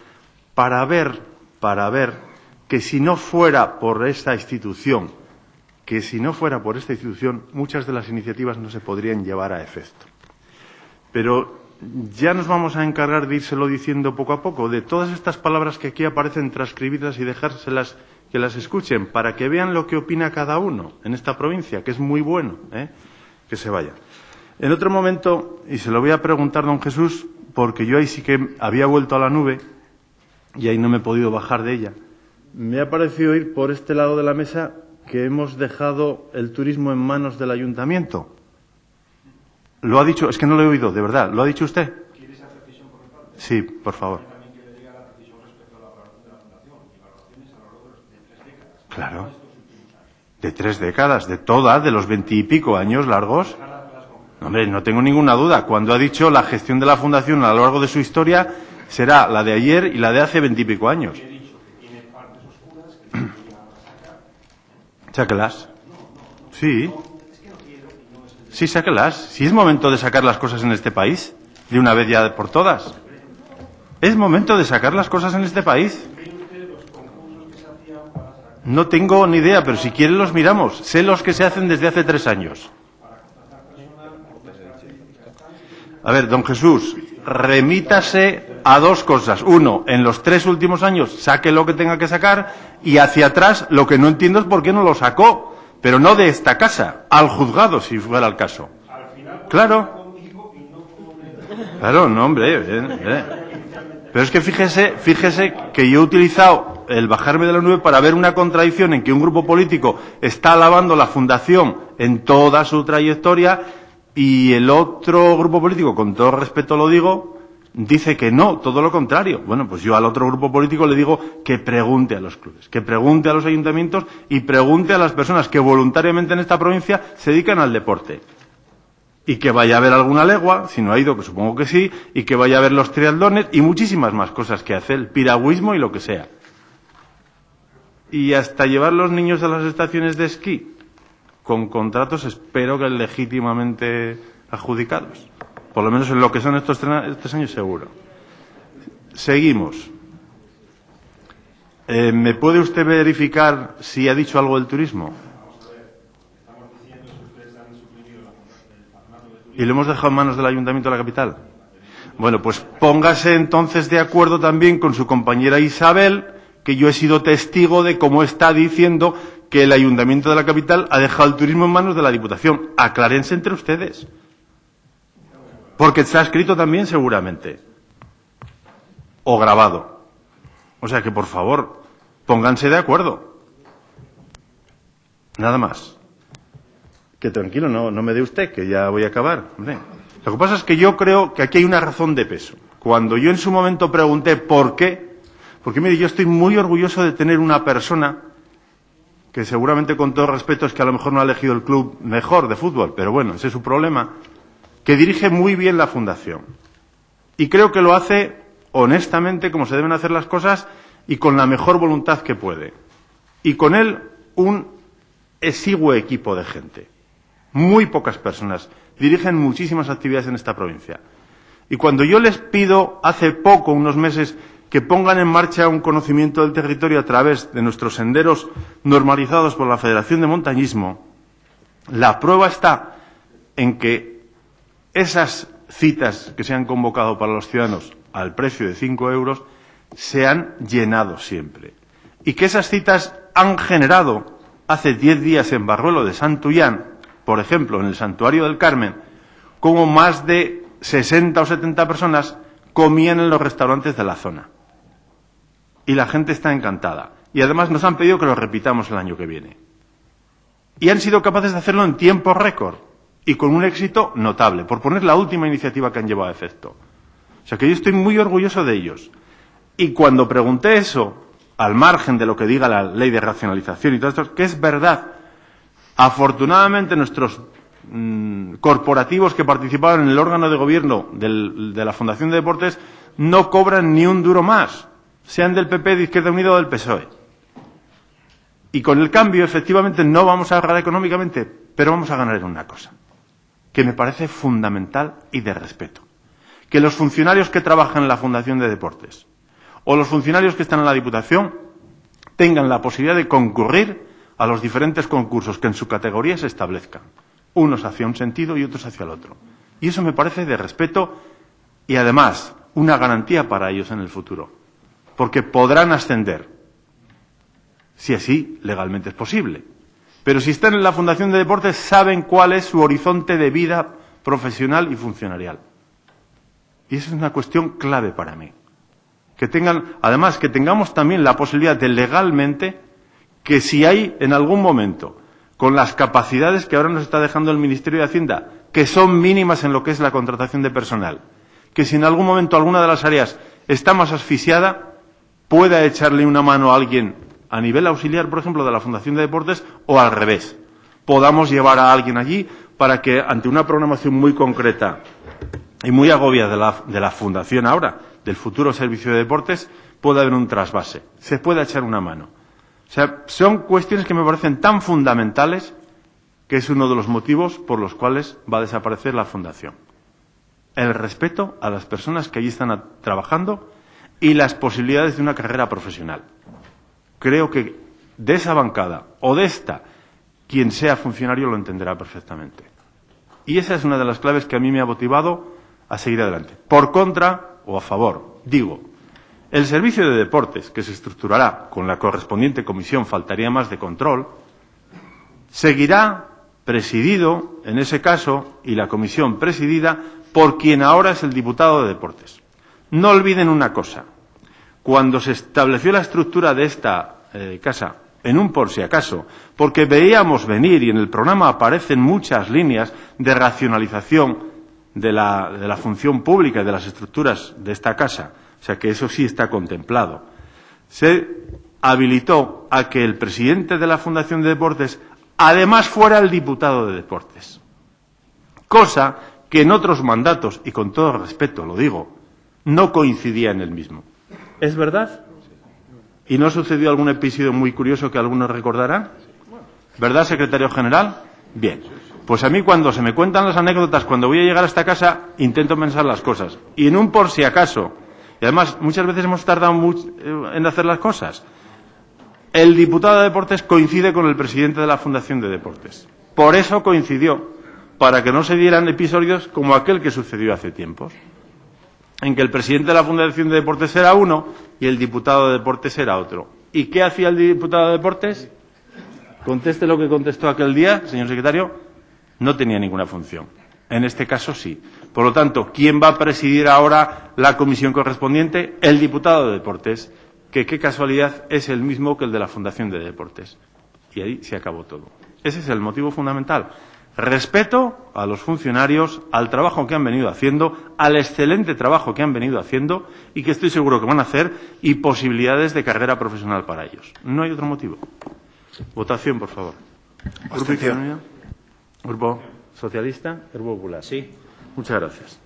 para ver que si no fuera por esta institución, muchas de las iniciativas no se podrían llevar a efecto. Pero ya nos vamos a encargar de írselo diciendo poco a poco, de todas estas palabras que aquí aparecen, transcribirlas y dejárselas que las escuchen, para que vean lo que opina cada uno en esta provincia, que es muy bueno, que se vaya. En otro momento, y se lo voy a preguntar, don Jesús, porque yo ahí sí que había vuelto a la nube y ahí no me he podido bajar de ella, me ha parecido ir por este lado de la mesa que hemos dejado el turismo en manos del ayuntamiento. Lo ha dicho, es que no lo he oído, de verdad. ¿Lo ha dicho usted? ¿Quiere esa precisión por mi parte? Sí, por favor. También quiere que diga la precisión respecto a la valoración de la Fundación y valoraciones a lo largo de 3 décadas. Claro. De 3 décadas, de todas, de los 20 y pico años largos. No, hombre, no tengo ninguna duda. Cuando ha dicho la gestión de la Fundación a lo largo de su historia será la de ayer y la de hace 20 y pico años. He dicho que tiene partes oscuras que se podrían sacar. Sáquelas. Sí. Sí, sáquelas. Si es momento de sacar las cosas en este país, de una vez ya por todas. Es momento de sacar las cosas en este país. No tengo ni idea, pero si quieren los miramos. Sé los que se hacen desde hace 3 años. A ver, don Jesús, remítase a 2 cosas. 1, en los 3 últimos años saque lo que tenga que sacar y hacia atrás lo que no entiendo es por qué no lo sacó. Pero no de esta casa, al juzgado, si fuera el caso. Claro. Claro, no, hombre. Pero es que fíjese que yo he utilizado el bajarme de la nube para ver una contradicción en que un grupo político está alabando la Fundación en toda su trayectoria y el otro grupo político, con todo respeto lo digo, dice que no, todo lo contrario. Bueno, pues yo al otro grupo político le digo que pregunte a los clubes, que pregunte a los ayuntamientos y pregunte a las personas que voluntariamente en esta provincia se dedican al deporte. y que vaya a haber alguna legua, si no ha ido, que supongo que sí, y que vaya a haber los triatlones y muchísimas más cosas que hacer, el piragüismo y lo que sea. Y hasta llevar los niños a las estaciones de esquí, con contratos, espero que legítimamente adjudicados. Por lo menos en lo que son estos 3 años, seguro. Seguimos. ¿Me puede usted verificar si ha dicho algo del turismo? ¿Y lo hemos dejado en manos del Ayuntamiento de la capital? Bueno, pues póngase entonces de acuerdo también con su compañera Isabel, que yo he sido testigo de cómo está diciendo que el Ayuntamiento de la capital ha dejado el turismo en manos de la Diputación. Aclárense entre ustedes. Porque está escrito también seguramente. O grabado. O sea que, por favor, pónganse de acuerdo. Nada más. Que tranquilo, no me dé usted, que ya voy a acabar. Hombre. Lo que pasa es que yo creo que aquí hay una razón de peso. Cuando yo en su momento pregunté por qué, porque mire, yo estoy muy orgulloso de tener una persona que seguramente, con todo respeto, es que a lo mejor no ha elegido el club mejor de fútbol, pero bueno, ese es su problema, que dirige muy bien la fundación. Y creo que lo hace honestamente, como se deben hacer las cosas, y con la mejor voluntad que puede. Y con él un exiguo equipo de gente. Muy pocas personas dirigen muchísimas actividades en esta provincia. Y cuando yo les pido hace poco, unos meses, que pongan en marcha un conocimiento del territorio a través de nuestros senderos normalizados por la Federación de Montañismo, la prueba está en que esas citas que se han convocado para los ciudadanos al precio de 5 euros se han llenado siempre. Y que esas citas han generado hace 10 días en Barruelo de Santullán, por ejemplo, en el Santuario del Carmen, como más de 60 o 70 personas comían en los restaurantes de la zona. Y la gente está encantada. Y además nos han pedido que lo repitamos el año que viene. Y han sido capaces de hacerlo en tiempo récord y con un éxito notable, por poner la última iniciativa que han llevado a efecto. O sea que yo estoy muy orgulloso de ellos. Y cuando pregunté eso, al margen de lo que diga la ley de racionalización y todo esto, que es verdad, afortunadamente nuestros corporativos que participaban en el órgano de gobierno de la Fundación de Deportes no cobran ni un duro más, sean del PP, de Izquierda Unida o del PSOE. Y con el cambio, efectivamente, no vamos a ahorrar económicamente, pero vamos a ganar en una cosa, que me parece fundamental y de respeto. Que los funcionarios que trabajan en la Fundación de Deportes o los funcionarios que están en la Diputación tengan la posibilidad de concurrir a los diferentes concursos que en su categoría se establezcan, unos hacia un sentido y otros hacia el otro. Y eso me parece de respeto y, además, una garantía para ellos en el futuro, porque podrán ascender, si así legalmente es posible. Pero si están en la Fundación de Deportes, saben cuál es su horizonte de vida profesional y funcionarial. Y esa es una cuestión clave para mí. Que tengan, además, que tengamos también la posibilidad de legalmente, que si hay en algún momento, con las capacidades que ahora nos está dejando el Ministerio de Hacienda, que son mínimas en lo que es la contratación de personal, que si en algún momento alguna de las áreas está más asfixiada, pueda echarle una mano a alguien a nivel auxiliar, por ejemplo, de la Fundación de Deportes, o al revés. Podamos llevar a alguien allí para que, ante una programación muy concreta y muy agobia de la Fundación ahora, del futuro Servicio de Deportes, pueda haber un trasvase. Se pueda echar una mano. O sea, son cuestiones que me parecen tan fundamentales que es uno de los motivos por los cuales va a desaparecer la Fundación. El respeto a las personas que allí están trabajando y las posibilidades de una carrera profesional. Creo que de esa bancada o de esta, quien sea funcionario lo entenderá perfectamente. Y esa es una de las claves que a mí me ha motivado a seguir adelante. Por contra o a favor, digo, el Servicio de Deportes, que se estructurará con la correspondiente comisión, faltaría más, de control, seguirá presidido, en ese caso, y la comisión presidida por quien ahora es el diputado de Deportes. No olviden una cosa. Cuando se estableció la estructura de esta casa, en un por si acaso, porque veíamos venir, y en el programa aparecen muchas líneas de racionalización de la función pública y de las estructuras de esta casa, o sea que eso sí está contemplado, se habilitó a que el presidente de la Fundación de Deportes además fuera el diputado de Deportes. cosa que en otros mandatos, y con todo respeto lo digo, no coincidía en el mismo. ¿Es verdad? ¿Y no sucedió algún episodio muy curioso que algunos recordarán? ¿Verdad, secretario general? Bien. Pues a mí, cuando se me cuentan las anécdotas, cuando voy a llegar a esta casa, intento pensar las cosas. Y en un por si acaso, y además muchas veces hemos tardado mucho en hacer las cosas, el diputado de Deportes coincide con el presidente de la Fundación de Deportes. Por eso coincidió, para que no se dieran episodios como aquel que sucedió hace tiempos, en que el presidente de la Fundación de Deportes era uno y el diputado de Deportes era otro. ¿Y qué hacía el diputado de Deportes? Conteste lo que contestó aquel día, señor secretario. No tenía ninguna función. En este caso sí. Por lo tanto, ¿quién va a presidir ahora la comisión correspondiente? El diputado de Deportes, que qué casualidad es el mismo que el de la Fundación de Deportes. Y ahí se acabó todo. Ese es el motivo fundamental. Respeto a los funcionarios, al trabajo que han venido haciendo, al excelente trabajo que han venido haciendo y que estoy seguro que van a hacer, y posibilidades de carrera profesional para ellos. No hay otro motivo. Votación, por favor. Abstención. Grupo Socialista, Grupo Popular. Sí. Muchas gracias.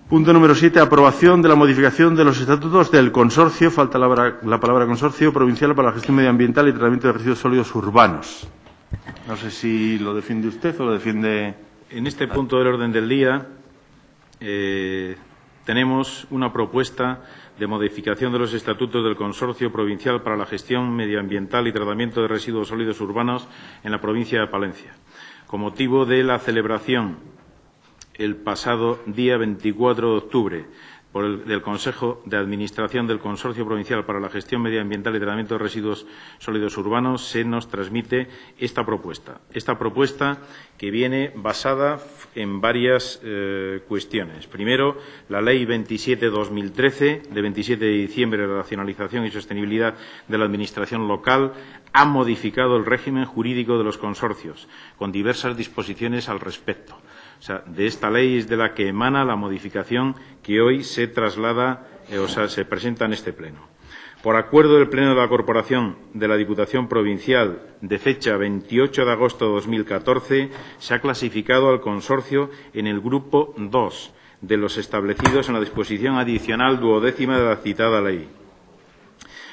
Punto número 7. Aprobación de la modificación de los estatutos del consorcio. Falta la palabra consorcio provincial para la gestión medioambiental y tratamiento de residuos sólidos urbanos. No sé si lo defiende usted o lo defiende. En este punto del orden del día tenemos una propuesta de modificación de los estatutos del Consorcio Provincial para la Gestión Medioambiental y Tratamiento de Residuos Sólidos Urbanos en la provincia de Palencia, con motivo de la celebración el pasado día 24 de octubre del Consejo de Administración del Consorcio Provincial para la Gestión Medioambiental y Tratamiento de Residuos Sólidos Urbanos, se nos transmite esta propuesta. Esta propuesta que viene basada en varias cuestiones. Primero, la Ley 27/2013, de 27 de diciembre, de Racionalización y Sostenibilidad de la Administración Local, ha modificado el régimen jurídico de los consorcios, con diversas disposiciones al respecto. O sea, de esta ley es de la que emana la modificación que hoy se traslada, se presenta en este Pleno. Por acuerdo del Pleno de la Corporación de la Diputación Provincial de fecha 28 de agosto de 2014, se ha clasificado al consorcio en el grupo 2 de los establecidos en la disposición adicional 12ª de la citada ley,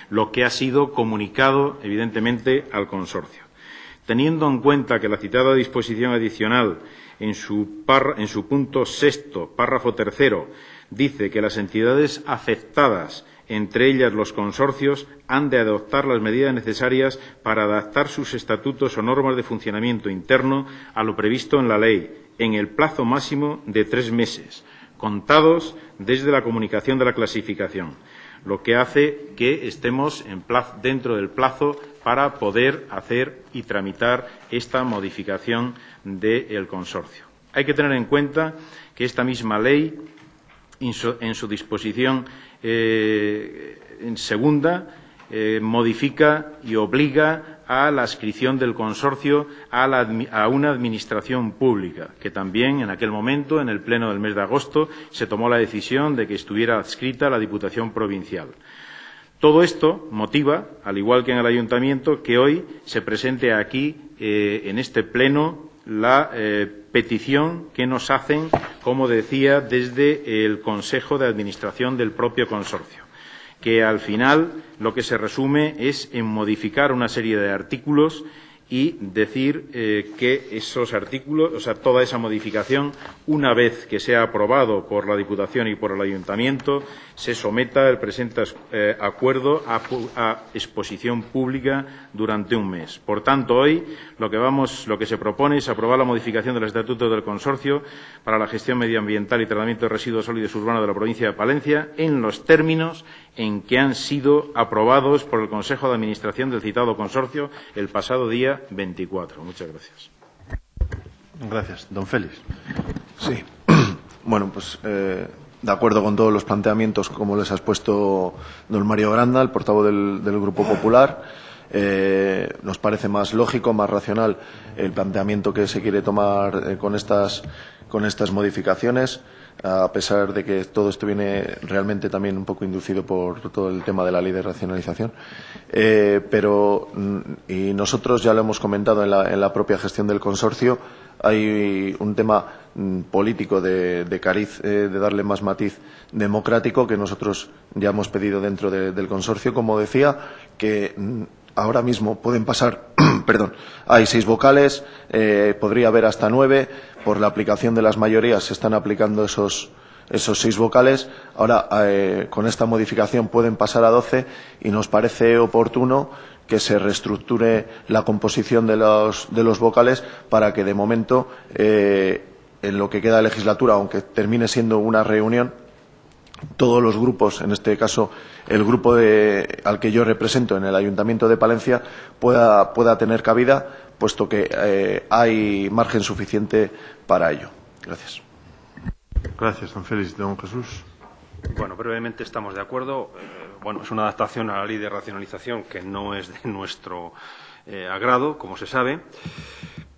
lo que ha sido comunicado, evidentemente, al consorcio. Teniendo en cuenta que la citada disposición adicional, en su punto sexto, párrafo tercero, dice que las entidades afectadas, entre ellas los consorcios, han de adoptar las medidas necesarias para adaptar sus estatutos o normas de funcionamiento interno a lo previsto en la ley, en el plazo máximo de 3 meses, contados desde la comunicación de la clasificación, lo que hace que estemos dentro del plazo para poder hacer y tramitar esta modificación del consorcio. Hay que tener en cuenta que esta misma ley, en su disposición en segunda, modifica y obliga a la adscripción del consorcio a una administración pública, que también en aquel momento, en el Pleno del mes de agosto, se tomó la decisión de que estuviera adscrita a la Diputación Provincial. Todo esto motiva, al igual que en el Ayuntamiento, que hoy se presente aquí, en este Pleno, la petición que nos hacen, como decía, desde el Consejo de Administración del propio consorcio, que al final lo que se resume es en modificar una serie de artículos y decir que esos artículos, o sea, toda esa modificación, una vez que sea aprobado por la Diputación y por el Ayuntamiento, se someta el presente acuerdo a exposición pública durante un mes. Por tanto, hoy lo que se propone es aprobar la modificación del Estatuto del Consorcio para la Gestión Medioambiental y Tratamiento de Residuos Sólidos Urbanos de la provincia de Palencia en los términos en que han sido aprobados por el Consejo de Administración del citado consorcio el pasado día 24. Muchas gracias. Gracias. Don Félix. Sí. Bueno, pues de acuerdo con todos los planteamientos, como les ha expuesto don Mario Granda, el portavoz del Grupo Popular. Nos parece más lógico, más racional el planteamiento que se quiere tomar con estas modificaciones. a pesar de que todo esto viene realmente también un poco inducido por todo el tema de la ley de racionalización. Y nosotros ya lo hemos comentado en la propia gestión del consorcio, hay un tema político de cariz, de darle más matiz democrático, que nosotros ya hemos pedido dentro del consorcio, como decía, que ahora mismo pueden pasar, perdón, hay 6 vocales, podría haber hasta 9, por la aplicación de las mayorías se están aplicando esos 6 vocales. Ahora, con esta modificación pueden pasar a 12 y nos parece oportuno que se reestructure la composición de los vocales para que, de momento, en lo que queda de legislatura, aunque termine siendo una reunión, todos los grupos, en este caso el grupo al que yo represento en el Ayuntamiento de Palencia, pueda tener cabida, puesto que hay margen suficiente para ello. Gracias. Gracias, don Félix. Don Jesús. Bueno, brevemente estamos de acuerdo. Es una adaptación a la ley de racionalización que no es de nuestro agrado, como se sabe,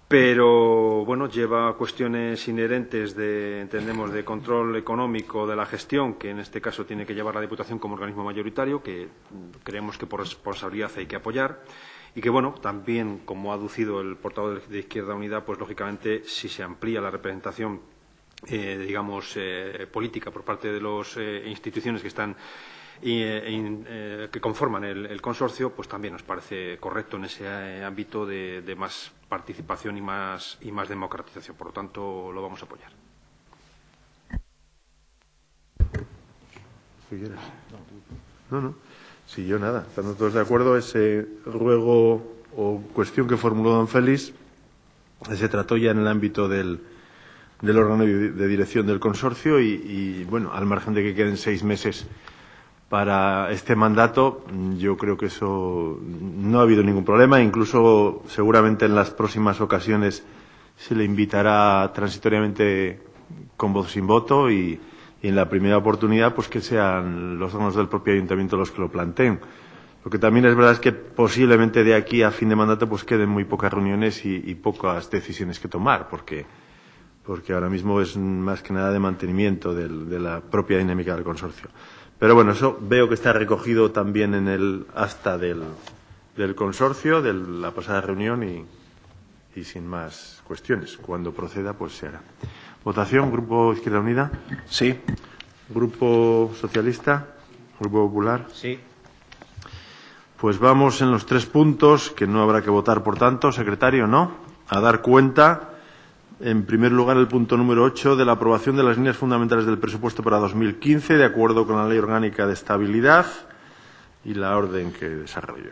pero lleva cuestiones inherentes entendemos, de control económico de la gestión, que en este caso tiene que llevar la Diputación como organismo mayoritario, que creemos que por responsabilidad hay que apoyar. Y que, también, como ha aducido el portavoz de Izquierda Unida, pues lógicamente, si se amplía la representación, política por parte de las instituciones que están que conforman el consorcio, pues también nos parece correcto en ese ámbito de más participación y más democratización. Por lo tanto, lo vamos a apoyar. ¿Qué quieres? No. Si yo nada. Estando todos de acuerdo, ese ruego o cuestión que formuló don Félix se trató ya en el ámbito del órgano de dirección del consorcio y al margen de que queden 6 meses para este mandato, yo creo que eso no ha habido ningún problema. Incluso, seguramente en las próximas ocasiones se le invitará transitoriamente con voz sin voto y en la primera oportunidad, pues que sean los órganos del propio ayuntamiento los que lo planteen. Lo que también es verdad es que posiblemente de aquí a fin de mandato pues queden muy pocas reuniones y pocas decisiones que tomar, porque ahora mismo es más que nada de mantenimiento de la propia dinámica del consorcio. Pero eso veo que está recogido también en el acta del consorcio, de la pasada reunión y sin más cuestiones. Cuando proceda, pues se hará. Votación, Grupo Izquierda Unida. Sí. Grupo Socialista. Grupo Popular. Sí. Pues vamos en los 3 puntos, que no habrá que votar, por tanto, secretario, ¿no? A dar cuenta. En primer lugar, el punto número 8 de la aprobación de las líneas fundamentales del presupuesto para 2015, de acuerdo con la Ley Orgánica de Estabilidad y la orden que desarrolla.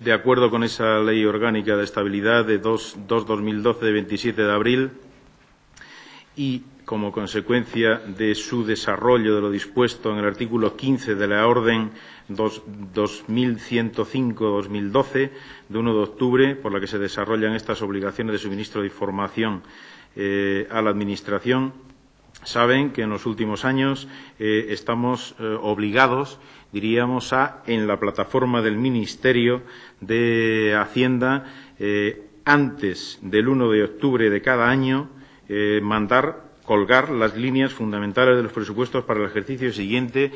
De acuerdo con esa Ley Orgánica de Estabilidad de 2/2012 de 27 de abril y como consecuencia de su desarrollo de lo dispuesto en el artículo 15 de la Orden 2105-2012 de 1 de octubre, por la que se desarrollan estas obligaciones de suministro de información a la Administración, saben que en los últimos años estamos obligados, diríamos, en la plataforma del Ministerio de Hacienda, antes del 1 de octubre de cada año, colgar las líneas fundamentales de los presupuestos para el ejercicio siguiente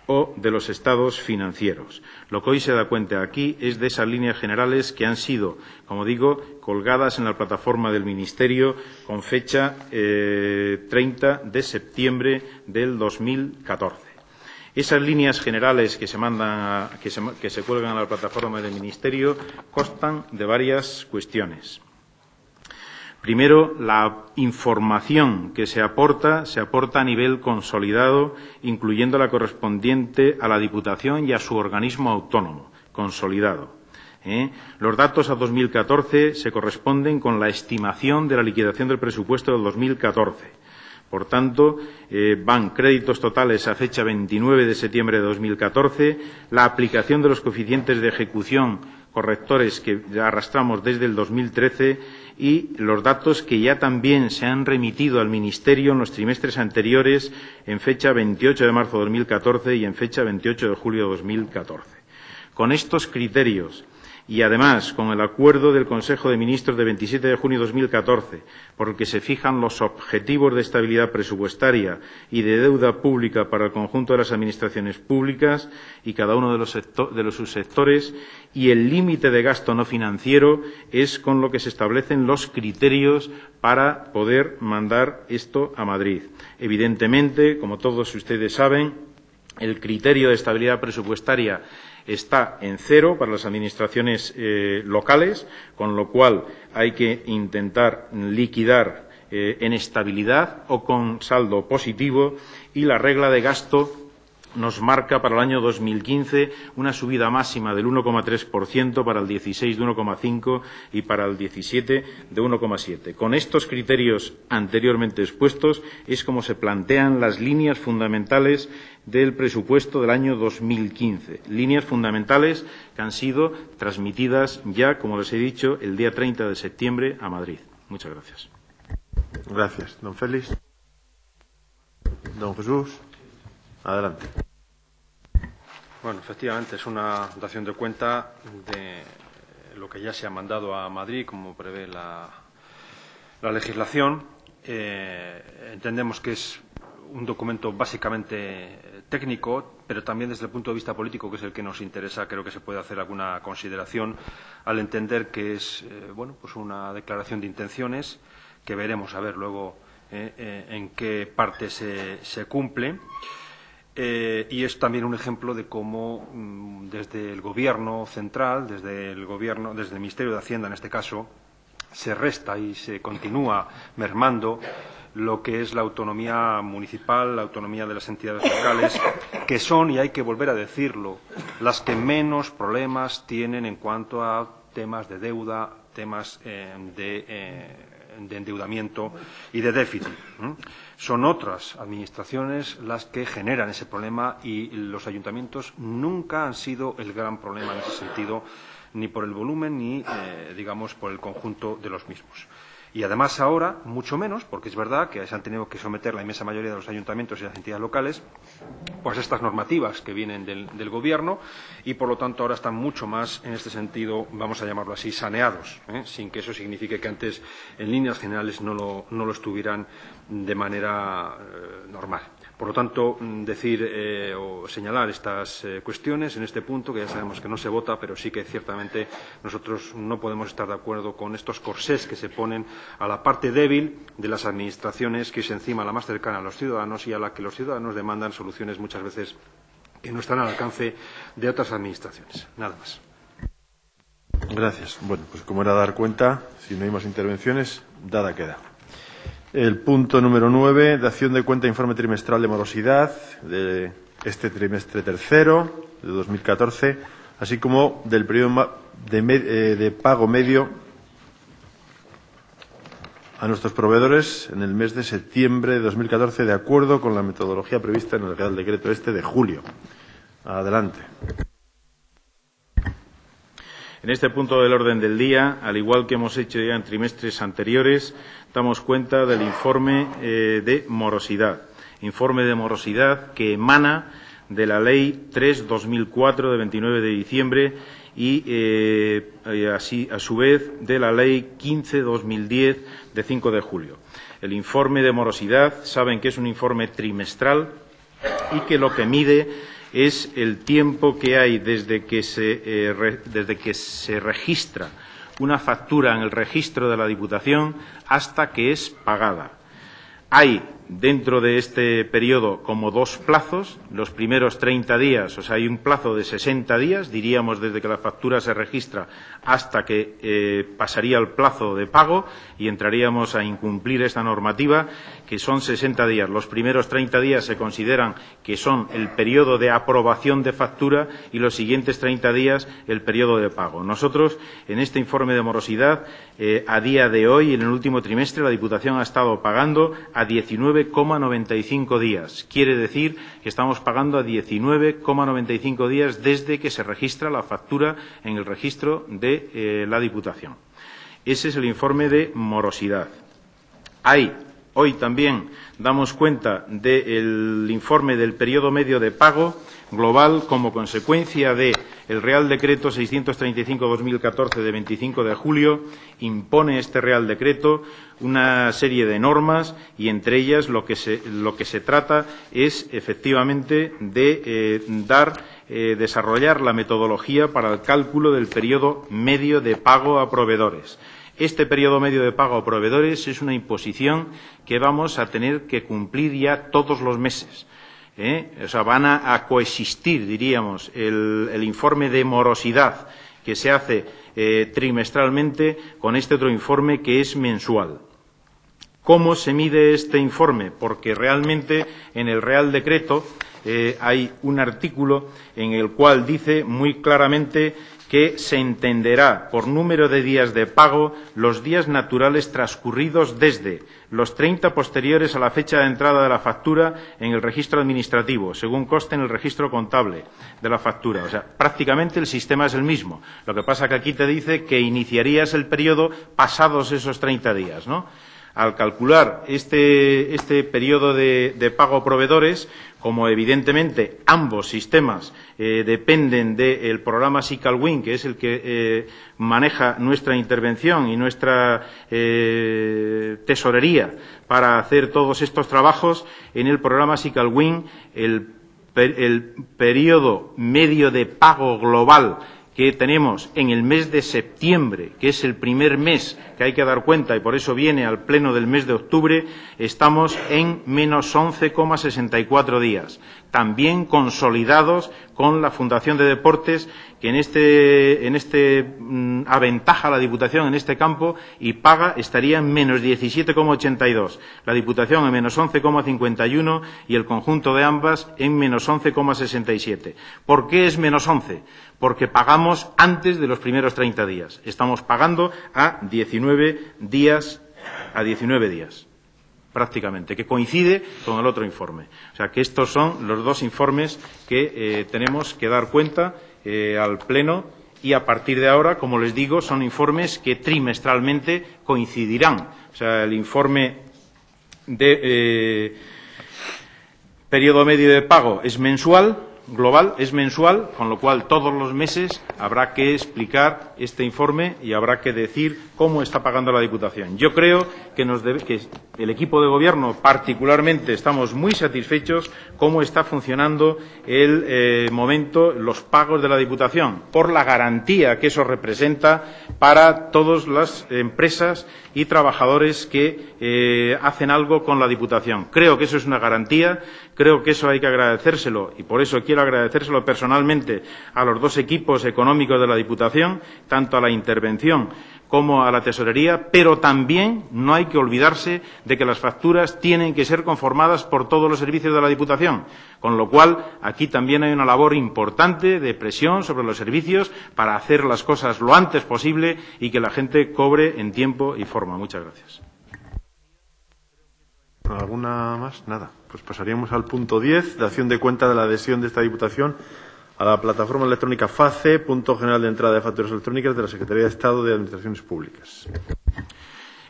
o de los estados financieros. Lo que hoy se da cuenta aquí es de esas líneas generales que han sido, como digo, colgadas en la plataforma del Ministerio con fecha 30 de septiembre del 2014. Esas líneas generales que se cuelgan a la plataforma del Ministerio constan de varias cuestiones. Primero, la información que se aporta a nivel consolidado, incluyendo la correspondiente a la Diputación y a su organismo autónomo, consolidado. Los datos a 2014 se corresponden con la estimación de la liquidación del presupuesto del 2014. Por tanto, van créditos totales a fecha 29 de septiembre de 2014, la aplicación de los coeficientes de ejecución correctores que ya arrastramos desde el 2013 y los datos que ya también se han remitido al Ministerio en los trimestres anteriores en fecha 28 de marzo de 2014 y en fecha 28 de julio de 2014. Con estos criterios y, además, con el acuerdo del Consejo de Ministros de 27 de junio de 2014, por el que se fijan los objetivos de estabilidad presupuestaria y de deuda pública para el conjunto de las administraciones públicas y cada uno de los subsectores, y el límite de gasto no financiero, es con lo que se establecen los criterios para poder mandar esto a Madrid. Evidentemente, como todos ustedes saben, el criterio de estabilidad presupuestaria está en 0 para las administraciones locales, con lo cual hay que intentar liquidar en estabilidad o con saldo positivo, y la regla de gasto nos marca para el año 2015 una subida máxima del 1,3%, para el 16 de 1,5% y para el 17 de 1,7%. Con estos criterios anteriormente expuestos es como se plantean las líneas fundamentales del presupuesto del año 2015. Líneas fundamentales que han sido transmitidas ya, como les he dicho, el día 30 de septiembre a Madrid. Muchas gracias. Gracias. Don Félix. Don Jesús. Adelante. Bueno, efectivamente, es una dación de cuenta de lo que ya se ha mandado a Madrid, como prevé la legislación. Entendemos que es un documento básicamente técnico, pero también desde el punto de vista político, que es el que nos interesa, creo que se puede hacer alguna consideración al entender que es pues una declaración de intenciones que veremos a ver luego en qué parte se cumple. Y es también un ejemplo de cómo desde el Gobierno central, desde el Ministerio de Hacienda en este caso, se resta y se continúa mermando lo que es la autonomía municipal, la autonomía de las entidades locales, que son, y hay que volver a decirlo, las que menos problemas tienen en cuanto a temas de deuda, temas de endeudamiento y de déficit. Son otras administraciones las que generan ese problema, y los ayuntamientos nunca han sido el gran problema en ese sentido, ni por el volumen ni, digamos, por el conjunto de los mismos. Y además ahora, mucho menos, porque es verdad que se han tenido que someter la inmensa mayoría de los ayuntamientos y las entidades locales pues estas normativas que vienen del Gobierno, y por lo tanto ahora están mucho más, en este sentido, vamos a llamarlo así, saneados, sin que eso signifique que antes, en líneas generales, no lo estuvieran de manera normal. Por lo tanto, decir o señalar estas cuestiones en este punto, que ya sabemos que no se vota, pero sí que ciertamente nosotros no podemos estar de acuerdo con estos corsés que se ponen a la parte débil de las administraciones, que es encima la más cercana a los ciudadanos y a la que los ciudadanos demandan soluciones muchas veces que no están al alcance de otras administraciones. Nada más. Gracias. Bueno, pues como era dar cuenta, si no hay más intervenciones, dada queda. El punto número 9, dación de cuenta informe trimestral de morosidad de este trimestre tercero de 2014, así como del periodo de pago medio a nuestros proveedores en el mes de septiembre de 2014, de acuerdo con la metodología prevista en el Real Decreto de julio. Adelante. En este punto del orden del día, al igual que hemos hecho ya en trimestres anteriores, damos cuenta del informe de morosidad. Informe de morosidad que emana de la Ley 3/2004 de 29 de diciembre y así, a su vez, de la Ley 15/2010 de 5 de julio. El informe de morosidad, saben que es un informe trimestral y que lo que mide es el tiempo que hay desde que se registra una factura en el registro de la Diputación hasta que es pagada. Hay dentro de este periodo como dos plazos, los primeros 30 días, o sea, hay un plazo de 60 días, diríamos desde que la factura se registra hasta que pasaría el plazo de pago y entraríamos a incumplir esta normativa, que son 60 días. Los primeros 30 días se consideran que son el periodo de aprobación de factura y los siguientes 30 días el periodo de pago. Nosotros, en este informe de morosidad, a día de hoy, en el último trimestre, la Diputación ha estado pagando a 19,95 días. Quiere decir que estamos pagando a 19,95 días desde que se registra la factura en el registro de la Diputación. Ese es el informe de morosidad. Hay Hoy también damos cuenta del informe del periodo medio de pago global como consecuencia del Real Decreto 635/2014 de 25 de julio. Impone este Real Decreto una serie de normas y entre ellas lo que se trata es efectivamente de desarrollar la metodología para el cálculo del periodo medio de pago a proveedores. Este periodo medio de pago a proveedores es una imposición que vamos a tener que cumplir ya todos los meses. O sea, van a coexistir, diríamos, el informe de morosidad que se hace trimestralmente con este otro informe que es mensual. ¿Cómo se mide este informe? Porque realmente en el Real Decreto hay un artículo en el cual dice muy claramente que se entenderá por número de días de pago los días naturales transcurridos desde los 30 posteriores a la fecha de entrada de la factura en el registro administrativo, según conste en el registro contable de la factura. O sea, prácticamente el sistema es el mismo. Lo que pasa que aquí te dice que iniciarías el periodo pasados esos 30 días, ¿no? Al calcular este periodo de pago a proveedores, como evidentemente ambos sistemas dependen del programa SICAL-WIN, que es el que maneja nuestra intervención y nuestra tesorería para hacer todos estos trabajos, en el programa SICAL-WIN el periodo medio de pago global que tenemos en el mes de septiembre, que es el primer mes que hay que dar cuenta y por eso viene al pleno del mes de octubre, estamos en menos 11,64 días, también consolidados con la Fundación de Deportes, que en este aventaja a la Diputación en este campo y paga estaría en menos 17,82, la Diputación en menos 11,51 y el conjunto de ambas en menos 11,67. ¿Por qué es menos 11? Porque pagamos antes de los primeros 30 días. Estamos pagando a 19 días, prácticamente, que coincide con el otro informe. O sea, que estos son los dos informes que tenemos que dar cuenta al Pleno y a partir de ahora, como les digo, son informes que trimestralmente coincidirán. O sea, el informe de periodo medio de pago es mensual, global es mensual, con lo cual todos los meses habrá que explicar este informe y habrá que decir cómo está pagando la Diputación. Yo creo que el equipo de Gobierno particularmente estamos muy satisfechos cómo está funcionando los pagos de la Diputación, por la garantía que eso representa para todas las empresas y trabajadores que hacen algo con la Diputación. Creo que eso es una garantía, creo que eso hay que agradecérselo y por eso quiero agradecérselo personalmente a los dos equipos económicos de la Diputación, tanto a la intervención como a la tesorería, pero también no hay que olvidarse de que las facturas tienen que ser conformadas por todos los servicios de la Diputación, con lo cual aquí también hay una labor importante de presión sobre los servicios para hacer las cosas lo antes posible y que la gente cobre en tiempo y forma. Muchas gracias. ¿Alguna más? Nada. Pues pasaríamos al punto 10, dación de cuenta de la adhesión de esta Diputación a la plataforma electrónica FACE, punto general de entrada de facturas electrónicas de la Secretaría de Estado de Administraciones Públicas.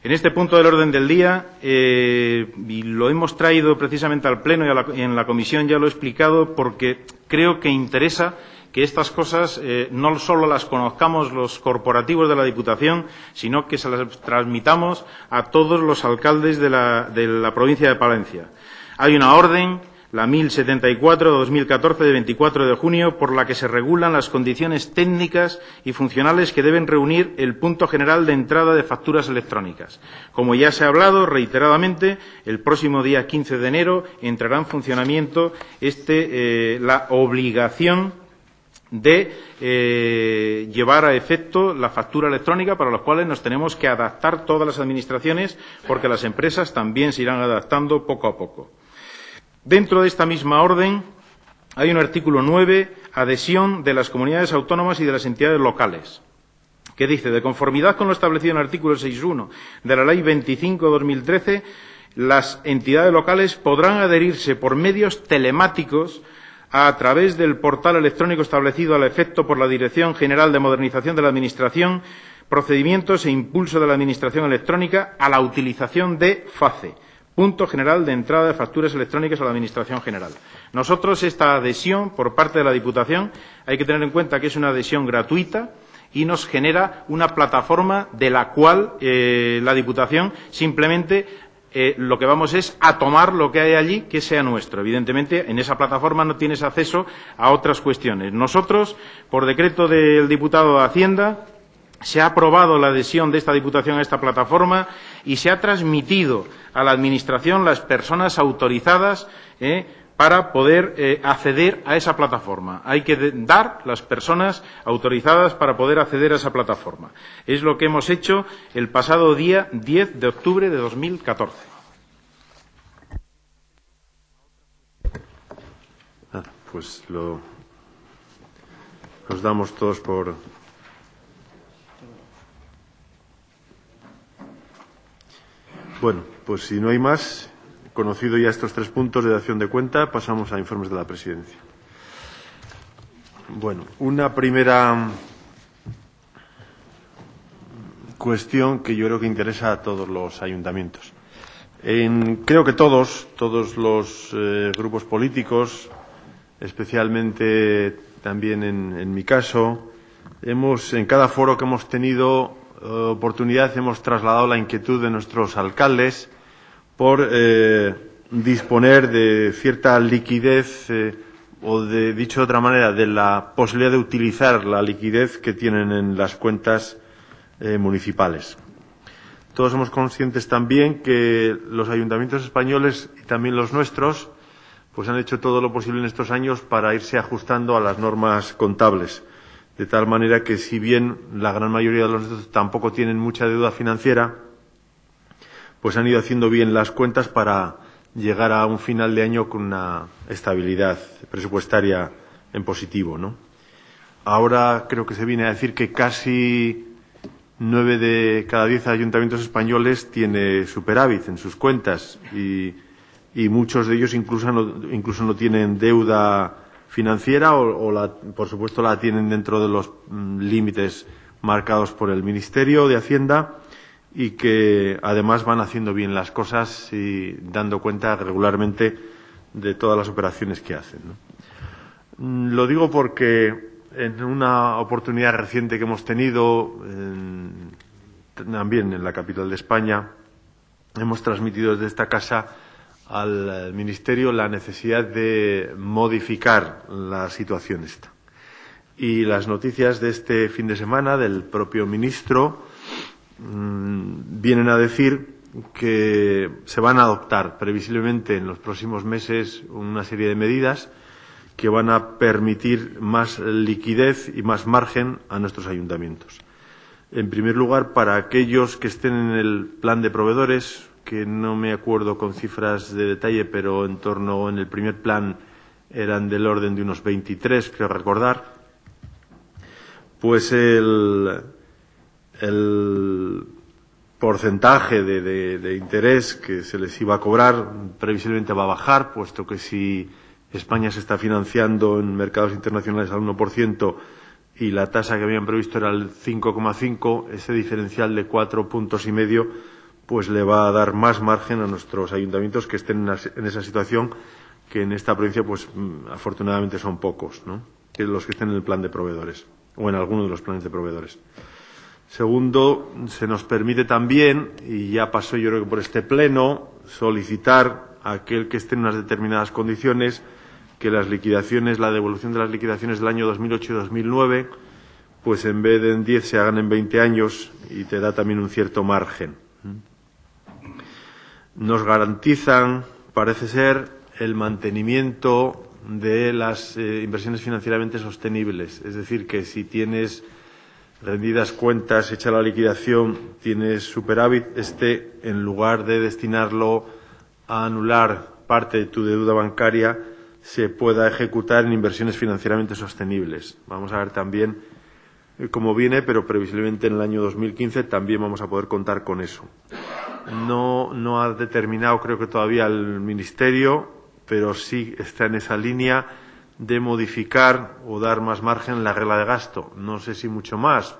En este punto del orden del día, y lo hemos traído precisamente al Pleno y en la Comisión ya lo he explicado, porque creo que interesa que estas cosas no solo las conozcamos los corporativos de la Diputación, sino que se las transmitamos a todos los alcaldes de la provincia de Palencia. Hay una orden, la 1074 de 2014 de 24 de junio, por la que se regulan las condiciones técnicas y funcionales que deben reunir el punto general de entrada de facturas electrónicas. Como ya se ha hablado reiteradamente, el próximo día 15 de enero entrará en funcionamiento la obligación de llevar a efecto la factura electrónica, para los cuales nos tenemos que adaptar todas las administraciones, porque las empresas también se irán adaptando poco a poco. Dentro de esta misma orden hay un artículo 9, adhesión de las comunidades autónomas y de las entidades locales, que dice: de conformidad con lo establecido en el artículo 6.1 de la Ley 25/2013, las entidades locales podrán adherirse por medios telemáticos a través del portal electrónico establecido al efecto por la Dirección General de Modernización de la Administración, Procedimientos e Impulso de la Administración Electrónica, a la utilización de FACE, punto general de entrada de facturas electrónicas a la Administración General. Nosotros, esta adhesión por parte de la Diputación, hay que tener en cuenta que es una adhesión gratuita y nos genera una plataforma de la cual la Diputación simplemente lo que vamos es a tomar lo que hay allí que sea nuestro. Evidentemente, en esa plataforma no tienes acceso a otras cuestiones. Nosotros, por decreto del diputado de Hacienda, se ha aprobado la adhesión de esta Diputación a esta plataforma y se ha transmitido a la Administración las personas autorizadas para poder acceder a esa plataforma. Hay que dar las personas autorizadas para poder acceder a esa plataforma. Es lo que hemos hecho el pasado día 10 de octubre de 2014. Pues los damos todos por... Bueno, pues si no hay más, conocido ya estos 3 puntos de dación de cuenta, pasamos a informes de la Presidencia. Bueno, una primera cuestión que yo creo que interesa a todos los ayuntamientos. Creo que todos los grupos políticos, especialmente también en mi caso, en cada foro que hemos tenido oportunidad hemos trasladado la inquietud de nuestros alcaldes por disponer de cierta liquidez o, dicho de otra manera, de la posibilidad de utilizar la liquidez que tienen en las cuentas municipales. Todos somos conscientes también que los ayuntamientos españoles y también los nuestros pues han hecho todo lo posible en estos años para irse ajustando a las normas contables. De tal manera que, si bien la gran mayoría de los nuestros tampoco tienen mucha deuda financiera, pues han ido haciendo bien las cuentas para llegar a un final de año con una estabilidad presupuestaria en positivo, ¿no? Ahora creo que se viene a decir que casi 9 de cada 10 ayuntamientos españoles tiene superávit en sus cuentas y muchos de ellos incluso no tienen deuda financiera o por supuesto la tienen dentro de los límites marcados por el Ministerio de Hacienda y que además van haciendo bien las cosas y dando cuenta regularmente de todas las operaciones que hacen, ¿no? Lo digo porque en una oportunidad reciente que hemos tenido también en la capital de España hemos transmitido desde esta casa al Ministerio la necesidad de modificar la situación esta. Y las noticias de este fin de semana del propio ministro vienen a decir que se van a adoptar previsiblemente en los próximos meses una serie de medidas que van a permitir más liquidez y más margen a nuestros ayuntamientos. En primer lugar, para aquellos que estén en el plan de proveedores, que no me acuerdo con cifras de detalle, pero en el primer plan eran del orden de unos 23, creo recordar, pues el porcentaje de interés que se les iba a cobrar previsiblemente va a bajar, puesto que si España se está financiando en mercados internacionales al 1% y la tasa que habían previsto era el 5,5, ese diferencial de 4,5 puntos pues le va a dar más margen a nuestros ayuntamientos que estén en esa situación, que en esta provincia pues afortunadamente son pocos, ¿no?, que los que estén en el plan de proveedores o en alguno de los planes de proveedores. Segundo, se nos permite también, y ya pasó yo creo que por este pleno, solicitar a aquel que esté en unas determinadas condiciones que las liquidaciones, la devolución de las liquidaciones del año 2008 y 2009, pues en vez de en 10 se hagan en 20 años y te da también un cierto margen. Nos garantizan, parece ser, el mantenimiento de las inversiones financieramente sostenibles. Es decir, que si tienes rendidas cuentas, hecha la liquidación, tienes superávit, en lugar de destinarlo a anular parte de tu deuda bancaria, se pueda ejecutar en inversiones financieramente sostenibles. Vamos a ver también cómo viene, pero previsiblemente en el año 2015 también vamos a poder contar con eso. No ha determinado, creo que todavía el Ministerio, pero sí está en esa línea de modificar o dar más margen en la regla de gasto. No sé si mucho más,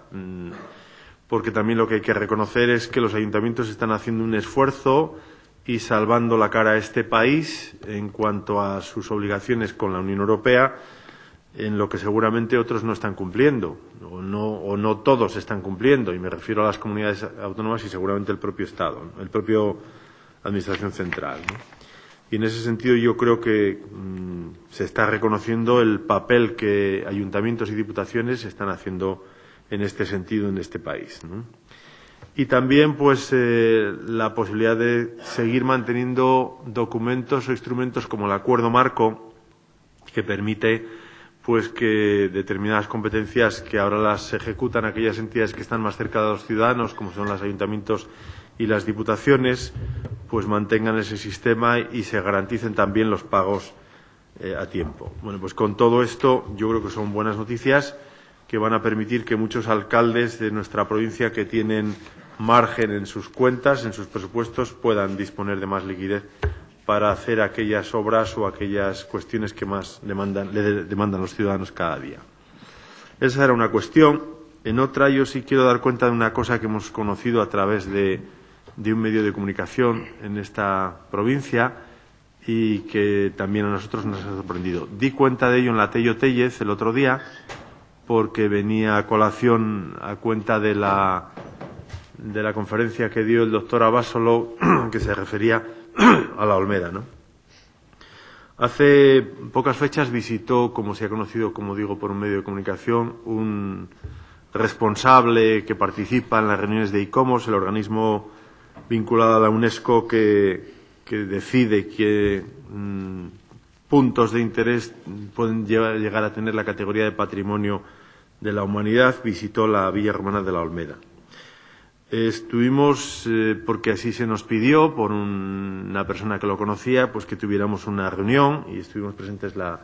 porque también lo que hay que reconocer es que los ayuntamientos están haciendo un esfuerzo y salvando la cara a este país en cuanto a sus obligaciones con la Unión Europea, en lo que seguramente otros no están cumpliendo, o no todos están cumpliendo, y me refiero a las comunidades autónomas y seguramente el propio Estado, ¿no? El propio Administración Central, ¿no? Y en ese sentido yo creo que se está reconociendo el papel que ayuntamientos y diputaciones están haciendo en este sentido en este país, ¿no? Y también pues la posibilidad de seguir manteniendo documentos o instrumentos como el acuerdo marco, que permite pues que determinadas competencias que ahora las ejecutan aquellas entidades que están más cerca de los ciudadanos, como son los ayuntamientos y las diputaciones, pues mantengan ese sistema y se garanticen también los pagos a tiempo. Bueno, pues con todo esto yo creo que son buenas noticias que van a permitir que muchos alcaldes de nuestra provincia que tienen margen en sus cuentas, en sus presupuestos, puedan disponer de más liquidez para hacer aquellas obras o aquellas cuestiones que más le demandan los ciudadanos cada día. Esa era una cuestión. En otra, yo sí quiero dar cuenta de una cosa que hemos conocido a través de un medio de comunicación en esta provincia y que también a nosotros nos ha sorprendido. Di cuenta de ello en la Tello Tellez el otro día porque venía a colación a cuenta de la conferencia que dio el doctor Abasolo que se refería a la Olmeda, ¿no? Hace pocas fechas visitó, como se ha conocido, como digo, por un medio de comunicación, un responsable que participa en las reuniones de ICOMOS, el organismo vinculado a la UNESCO que decide qué puntos de interés pueden llegar a tener la categoría de patrimonio de la humanidad. Visitó la Villa Romana de la Olmeda. Estuvimos, porque así se nos pidió, por una persona que lo conocía, pues que tuviéramos una reunión y estuvimos presentes la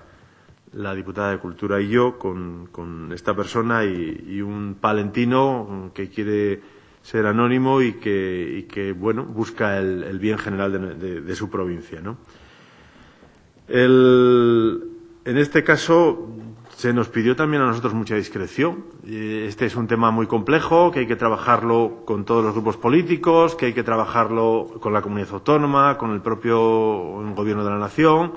diputada de Cultura y yo con esta persona y un palentino que quiere ser anónimo y que bueno, busca el bien general de su provincia, ¿no? En este caso se nos pidió también a nosotros mucha discreción. Este es un tema muy complejo, que hay que trabajarlo con todos los grupos políticos, que hay que trabajarlo con la comunidad autónoma, con el propio Gobierno de la Nación,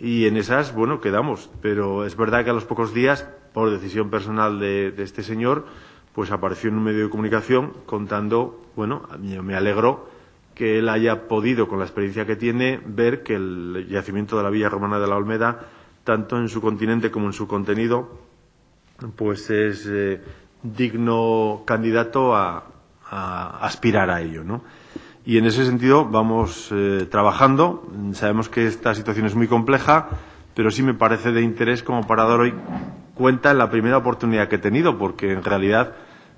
y en esas, bueno, quedamos. Pero es verdad que a los pocos días, por decisión personal de este señor, pues apareció en un medio de comunicación contando, bueno, me alegro que él haya podido, con la experiencia que tiene, ver que el yacimiento de la Villa Romana de la Olmeda, tanto en su continente como en su contenido, pues es digno candidato a aspirar a ello, ¿no? Y en ese sentido vamos trabajando. Sabemos que esta situación es muy compleja, pero sí me parece de interés como para dar hoy cuenta en la primera oportunidad que he tenido, porque en realidad,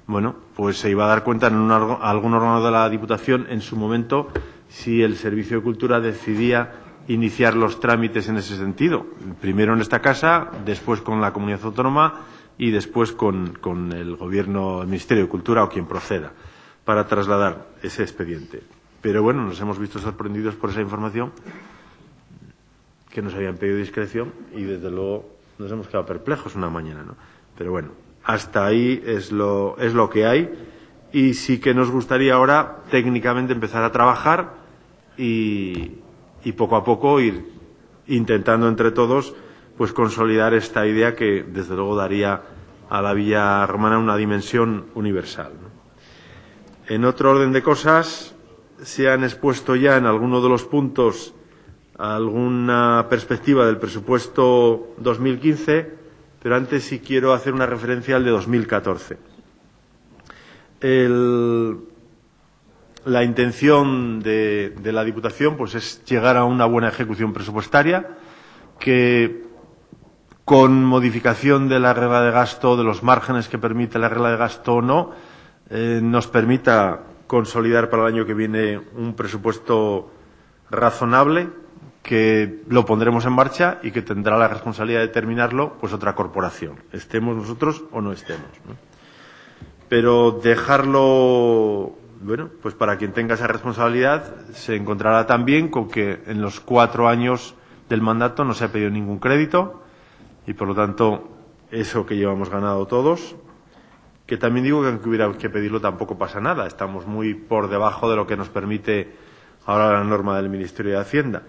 bueno, pues se iba a dar cuenta en algún órgano de la Diputación en su momento si el Servicio de Cultura decidía iniciar los trámites en ese sentido. Primero en esta casa, después con la Comunidad Autónoma y después con el Gobierno, el Ministerio de Cultura o quien proceda, para trasladar ese expediente. Pero bueno, nos hemos visto sorprendidos por esa información, que nos habían pedido discreción y desde luego nos hemos quedado perplejos una mañana, ¿no? Pero bueno, hasta ahí es lo que hay y sí que nos gustaría ahora técnicamente empezar a trabajar y poco a poco ir intentando entre todos pues consolidar esta idea que desde luego daría a la Villa Romana una dimensión universal, ¿no? En otro orden de cosas, se han expuesto ya en alguno de los puntos alguna perspectiva del presupuesto 2015, pero antes sí quiero hacer una referencia al de 2014. La intención de la Diputación pues es llegar a una buena ejecución presupuestaria que, con modificación de la regla de gasto, de los márgenes que permite la regla de gasto o no, nos permita consolidar para el año que viene un presupuesto razonable, que lo pondremos en marcha y que tendrá la responsabilidad de terminarlo pues otra corporación, estemos nosotros o no estemos, ¿no? Pero dejarlo, bueno, pues para quien tenga esa responsabilidad se encontrará también con que en los 4 años del mandato no se ha pedido ningún crédito y por lo tanto eso que llevamos ganado todos, que también digo que aunque hubiera que pedirlo tampoco pasa nada, estamos muy por debajo de lo que nos permite ahora la norma del Ministerio de Hacienda.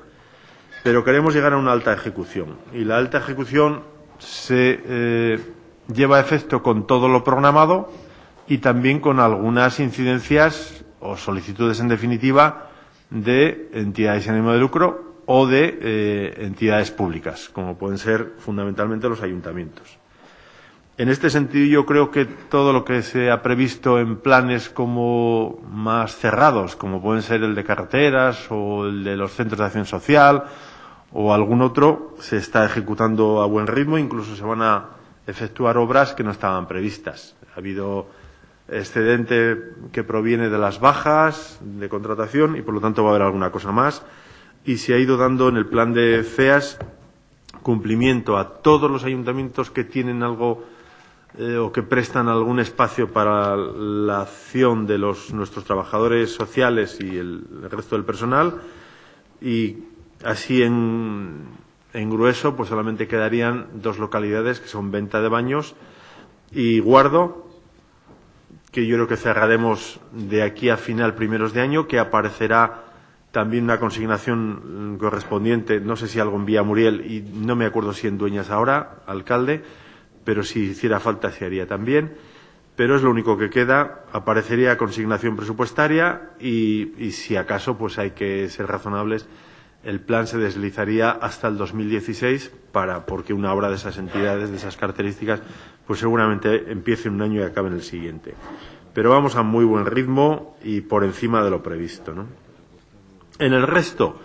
Pero queremos llegar a una alta ejecución. Y la alta ejecución se lleva a efecto con todo lo programado y también con algunas incidencias o solicitudes, en definitiva, de entidades sin ánimo de lucro o de entidades públicas, como pueden ser fundamentalmente los ayuntamientos. En este sentido, yo creo que todo lo que se ha previsto en planes como más cerrados, como pueden ser el de carreteras o el de los centros de acción social o algún otro, se está ejecutando a buen ritmo, incluso se van a efectuar obras que no estaban previstas. Ha habido excedente que proviene de las bajas de contratación y, por lo tanto, va a haber alguna cosa más. Y se ha ido dando en el plan de CEAS cumplimiento a todos los ayuntamientos que tienen algo o que prestan algún espacio para la acción de nuestros trabajadores sociales y el resto del personal, y así en grueso pues solamente quedarían 2 localidades, que son Venta de Baños y Guardo, que yo creo que cerraremos de aquí a final primeros de año, que aparecerá también una consignación correspondiente, no sé si algo en Vía Muriel y no me acuerdo si en Dueñas ahora, alcalde, pero si hiciera falta se haría también. Pero es lo único que queda. Aparecería consignación presupuestaria y si acaso pues hay que ser razonables, el plan se deslizaría hasta el 2016 porque una obra de esas entidades, de esas características, pues seguramente empiece en un año y acabe en el siguiente. Pero vamos a muy buen ritmo y por encima de lo previsto, ¿no? En el resto,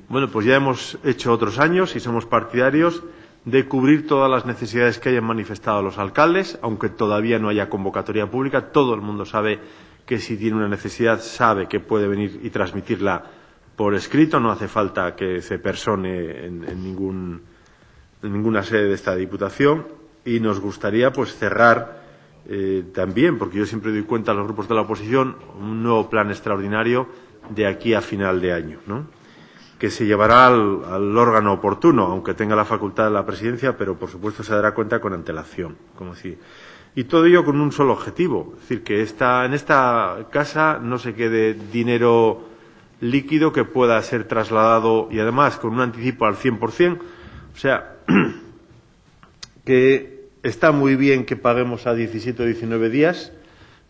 bueno, pues ya hemos hecho otros años y somos partidarios de cubrir todas las necesidades que hayan manifestado los alcaldes, aunque todavía no haya convocatoria pública. Todo el mundo sabe que si tiene una necesidad sabe que puede venir y transmitirla por escrito, no hace falta que se persone en ninguna sede de esta Diputación, y nos gustaría pues cerrar también, porque yo siempre doy cuenta a los grupos de la oposición, un nuevo plan extraordinario de aquí a final de año, ¿no?, que se llevará al órgano oportuno, aunque tenga la facultad de la presidencia, pero por supuesto se dará cuenta con antelación, como si. Y todo ello con un solo objetivo, es decir, que en esta casa no se quede dinero líquido que pueda ser trasladado, y además con un anticipo al 100%, o sea, que está muy bien que paguemos a 17 o 19 días,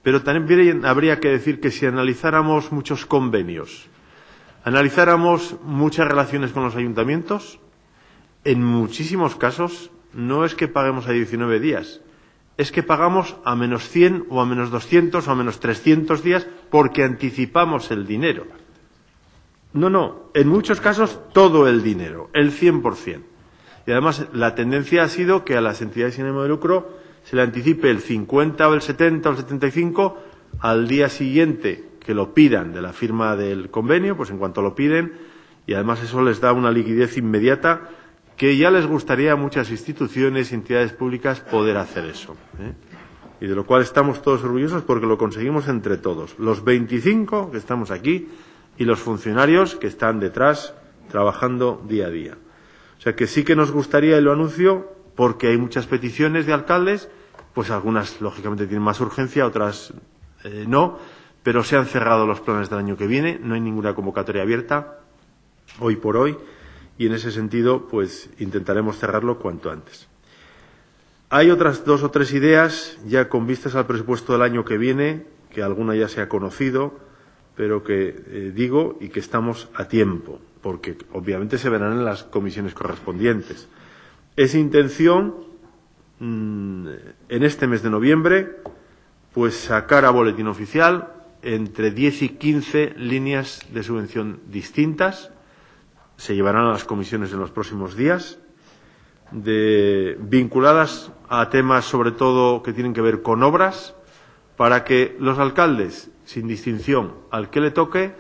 pero también habría que decir que si analizáramos muchos convenios, analizáramos muchas relaciones con los ayuntamientos, en muchísimos casos no es que paguemos a 19 días, es que pagamos a menos 100 o a menos 200 o a menos 300 días porque anticipamos el dinero. No, en muchos casos todo el dinero, el 100%. Y además la tendencia ha sido que a las entidades sin ánimo de lucro se le anticipe el 50 o el 70 o el 75 al día siguiente que lo pidan de la firma del convenio, pues en cuanto lo piden, y además eso les da una liquidez inmediata que ya les gustaría a muchas instituciones y entidades públicas poder hacer eso, y de lo cual estamos todos orgullosos porque lo conseguimos entre todos, los 25 que estamos aquí y los funcionarios que están detrás trabajando día a día. O sea que sí que nos gustaría, y lo anuncio, porque hay muchas peticiones de alcaldes, pues algunas lógicamente tienen más urgencia, otras no, pero se han cerrado los planes del año que viene, no hay ninguna convocatoria abierta hoy por hoy, y en ese sentido pues intentaremos cerrarlo cuanto antes. Hay otras 2 o 3 ideas ya con vistas al presupuesto del año que viene, que alguna ya se ha conocido, pero que digo y que estamos a tiempo, porque obviamente se verán en las comisiones correspondientes. Es intención en este mes de noviembre pues sacar a boletín oficial entre 10 y 15 líneas de subvención distintas, se llevarán a las comisiones en los próximos días, vinculadas a temas sobre todo que tienen que ver con obras, para que los alcaldes, sin distinción al que le toque,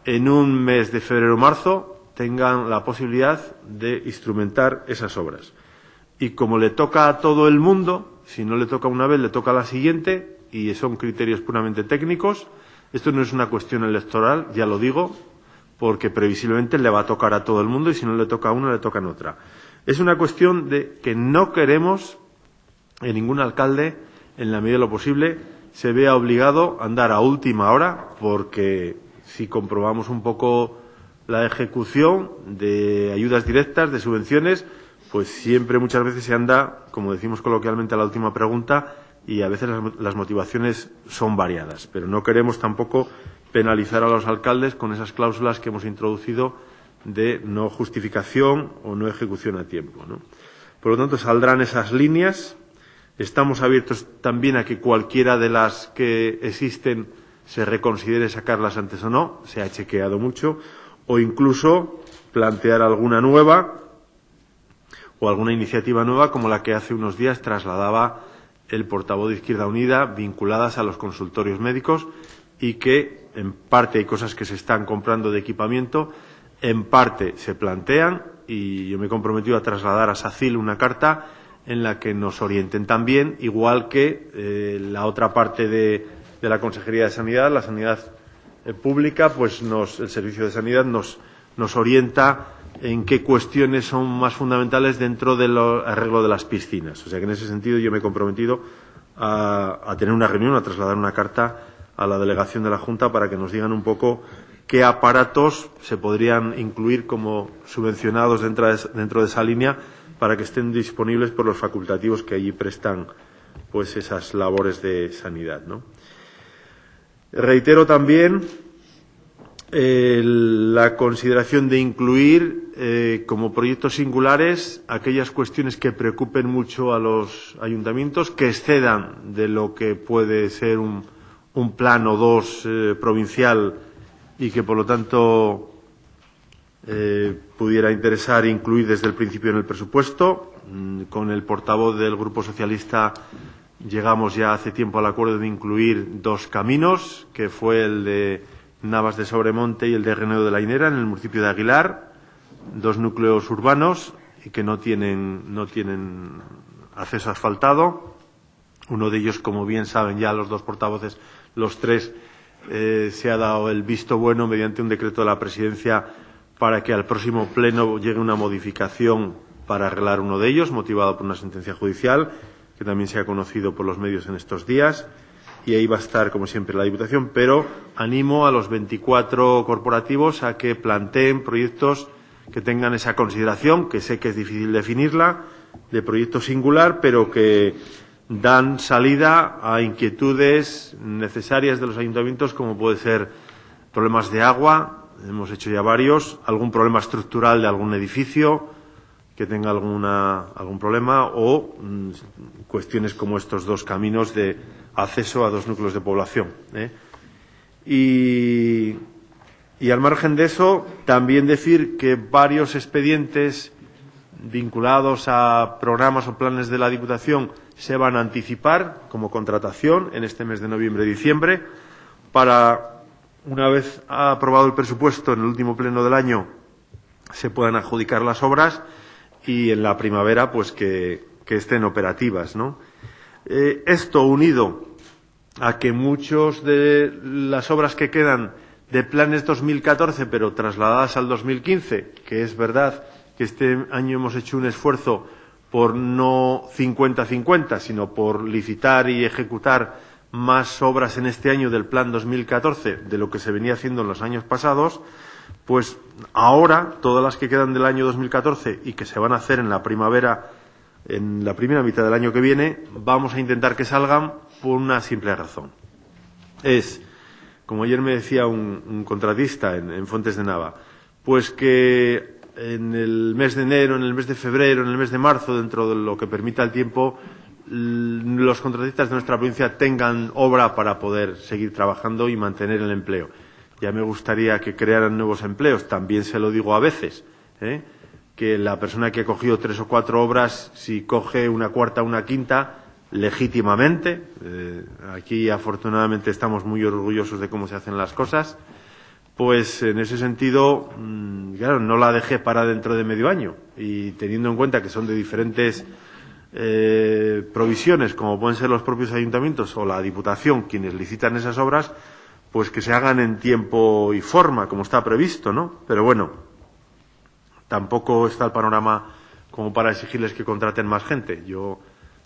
en un mes de febrero o marzo tengan la posibilidad de instrumentar esas obras. Y como le toca a todo el mundo, si no le toca una vez, le toca a la siguiente, y son criterios puramente técnicos. Esto no es una cuestión electoral, ya lo digo, porque previsiblemente le va a tocar a todo el mundo y si no le toca a uno, le toca en otra. Es una cuestión de que no queremos que ningún alcalde, en la medida de lo posible, se vea obligado a andar a última hora porque si comprobamos un poco la ejecución de ayudas directas, de subvenciones, pues siempre muchas veces se anda, como decimos coloquialmente a la última pregunta, y a veces las motivaciones son variadas. Pero no queremos tampoco penalizar a los alcaldes con esas cláusulas que hemos introducido de no justificación o no ejecución a tiempo, ¿no? Por lo tanto, saldrán esas líneas. Estamos abiertos también a que cualquiera de las que existen se reconsidere sacarlas antes o no, se ha chequeado mucho, o incluso plantear alguna nueva o alguna iniciativa nueva como la que hace unos días trasladaba el portavoz de Izquierda Unida, vinculadas a los consultorios médicos, y que en parte hay cosas que se están comprando de equipamiento, en parte se plantean, y yo me he comprometido a trasladar a SACIL una carta en la que nos orienten también, igual que la otra parte de la Consejería de Sanidad, la sanidad pública, pues el Servicio de Sanidad nos orienta en qué cuestiones son más fundamentales dentro del arreglo de las piscinas. O sea que en ese sentido yo me he comprometido a tener una reunión, a trasladar una carta a la delegación de la Junta para que nos digan un poco qué aparatos se podrían incluir como subvencionados dentro de esa línea para que estén disponibles por los facultativos que allí prestan pues esas labores de sanidad, ¿no? Reitero también la consideración de incluir como proyectos singulares aquellas cuestiones que preocupen mucho a los ayuntamientos, que excedan de lo que puede ser un plan o dos provincial y que, por lo tanto, pudiera interesar incluir desde el principio en el presupuesto. Con el portavoz del Grupo Socialista llegamos ya hace tiempo al acuerdo de incluir dos caminos, que fue el de Navas de Sobremonte y el de Renedo de la Inera, en el municipio de Aguilar, dos núcleos urbanos y que no tienen acceso asfaltado. Uno de ellos, como bien saben ya los dos portavoces, los tres, se ha dado el visto bueno mediante un decreto de la Presidencia para que al próximo pleno llegue una modificación para arreglar uno de ellos, motivado por una sentencia judicial, que también se ha conocido por los medios en estos días. Y ahí va a estar, como siempre, la Diputación, pero animo a los 24 corporativos a que planteen proyectos que tengan esa consideración, que sé que es difícil definirla, de proyecto singular, pero que dan salida a inquietudes necesarias de los ayuntamientos, como puede ser problemas de agua, hemos hecho ya varios, algún problema estructural de algún edificio que tenga algún problema, o cuestiones como estos dos caminos de acceso a dos núcleos de población, Y al margen de eso, también decir que varios expedientes vinculados a programas o planes de la Diputación se van a anticipar como contratación en este mes de noviembre y diciembre para, una vez aprobado el presupuesto en el último pleno del año, se puedan adjudicar las obras y en la primavera pues que estén operativas, ¿no? Esto unido a que muchos de las obras que quedan de planes 2014 pero trasladadas al 2015, que es verdad que este año hemos hecho un esfuerzo por no 50-50, sino por licitar y ejecutar más obras en este año del plan 2014 de lo que se venía haciendo en los años pasados, pues ahora todas las que quedan del año 2014 y que se van a hacer en la primavera, en la primera mitad del año que viene, vamos a intentar que salgan por una simple razón. Es, como ayer me decía un contratista en Fuentes de Nava, pues que en el mes de enero, en el mes de febrero, en el mes de marzo, dentro de lo que permita el tiempo, los contratistas de nuestra provincia tengan obra para poder seguir trabajando y mantener el empleo. Ya me gustaría que crearan nuevos empleos, también se lo digo a veces, que la persona que ha cogido 3 o 4 obras, si coge una cuarta o una quinta, legítimamente, aquí afortunadamente estamos muy orgullosos de cómo se hacen las cosas, pues en ese sentido, claro, no la dejé para dentro de medio año, y teniendo en cuenta que son de diferentes provisiones, como pueden ser los propios ayuntamientos o la Diputación quienes licitan esas obras, pues que se hagan en tiempo y forma, como está previsto, ¿no? Pero bueno, tampoco está el panorama como para exigirles que contraten más gente.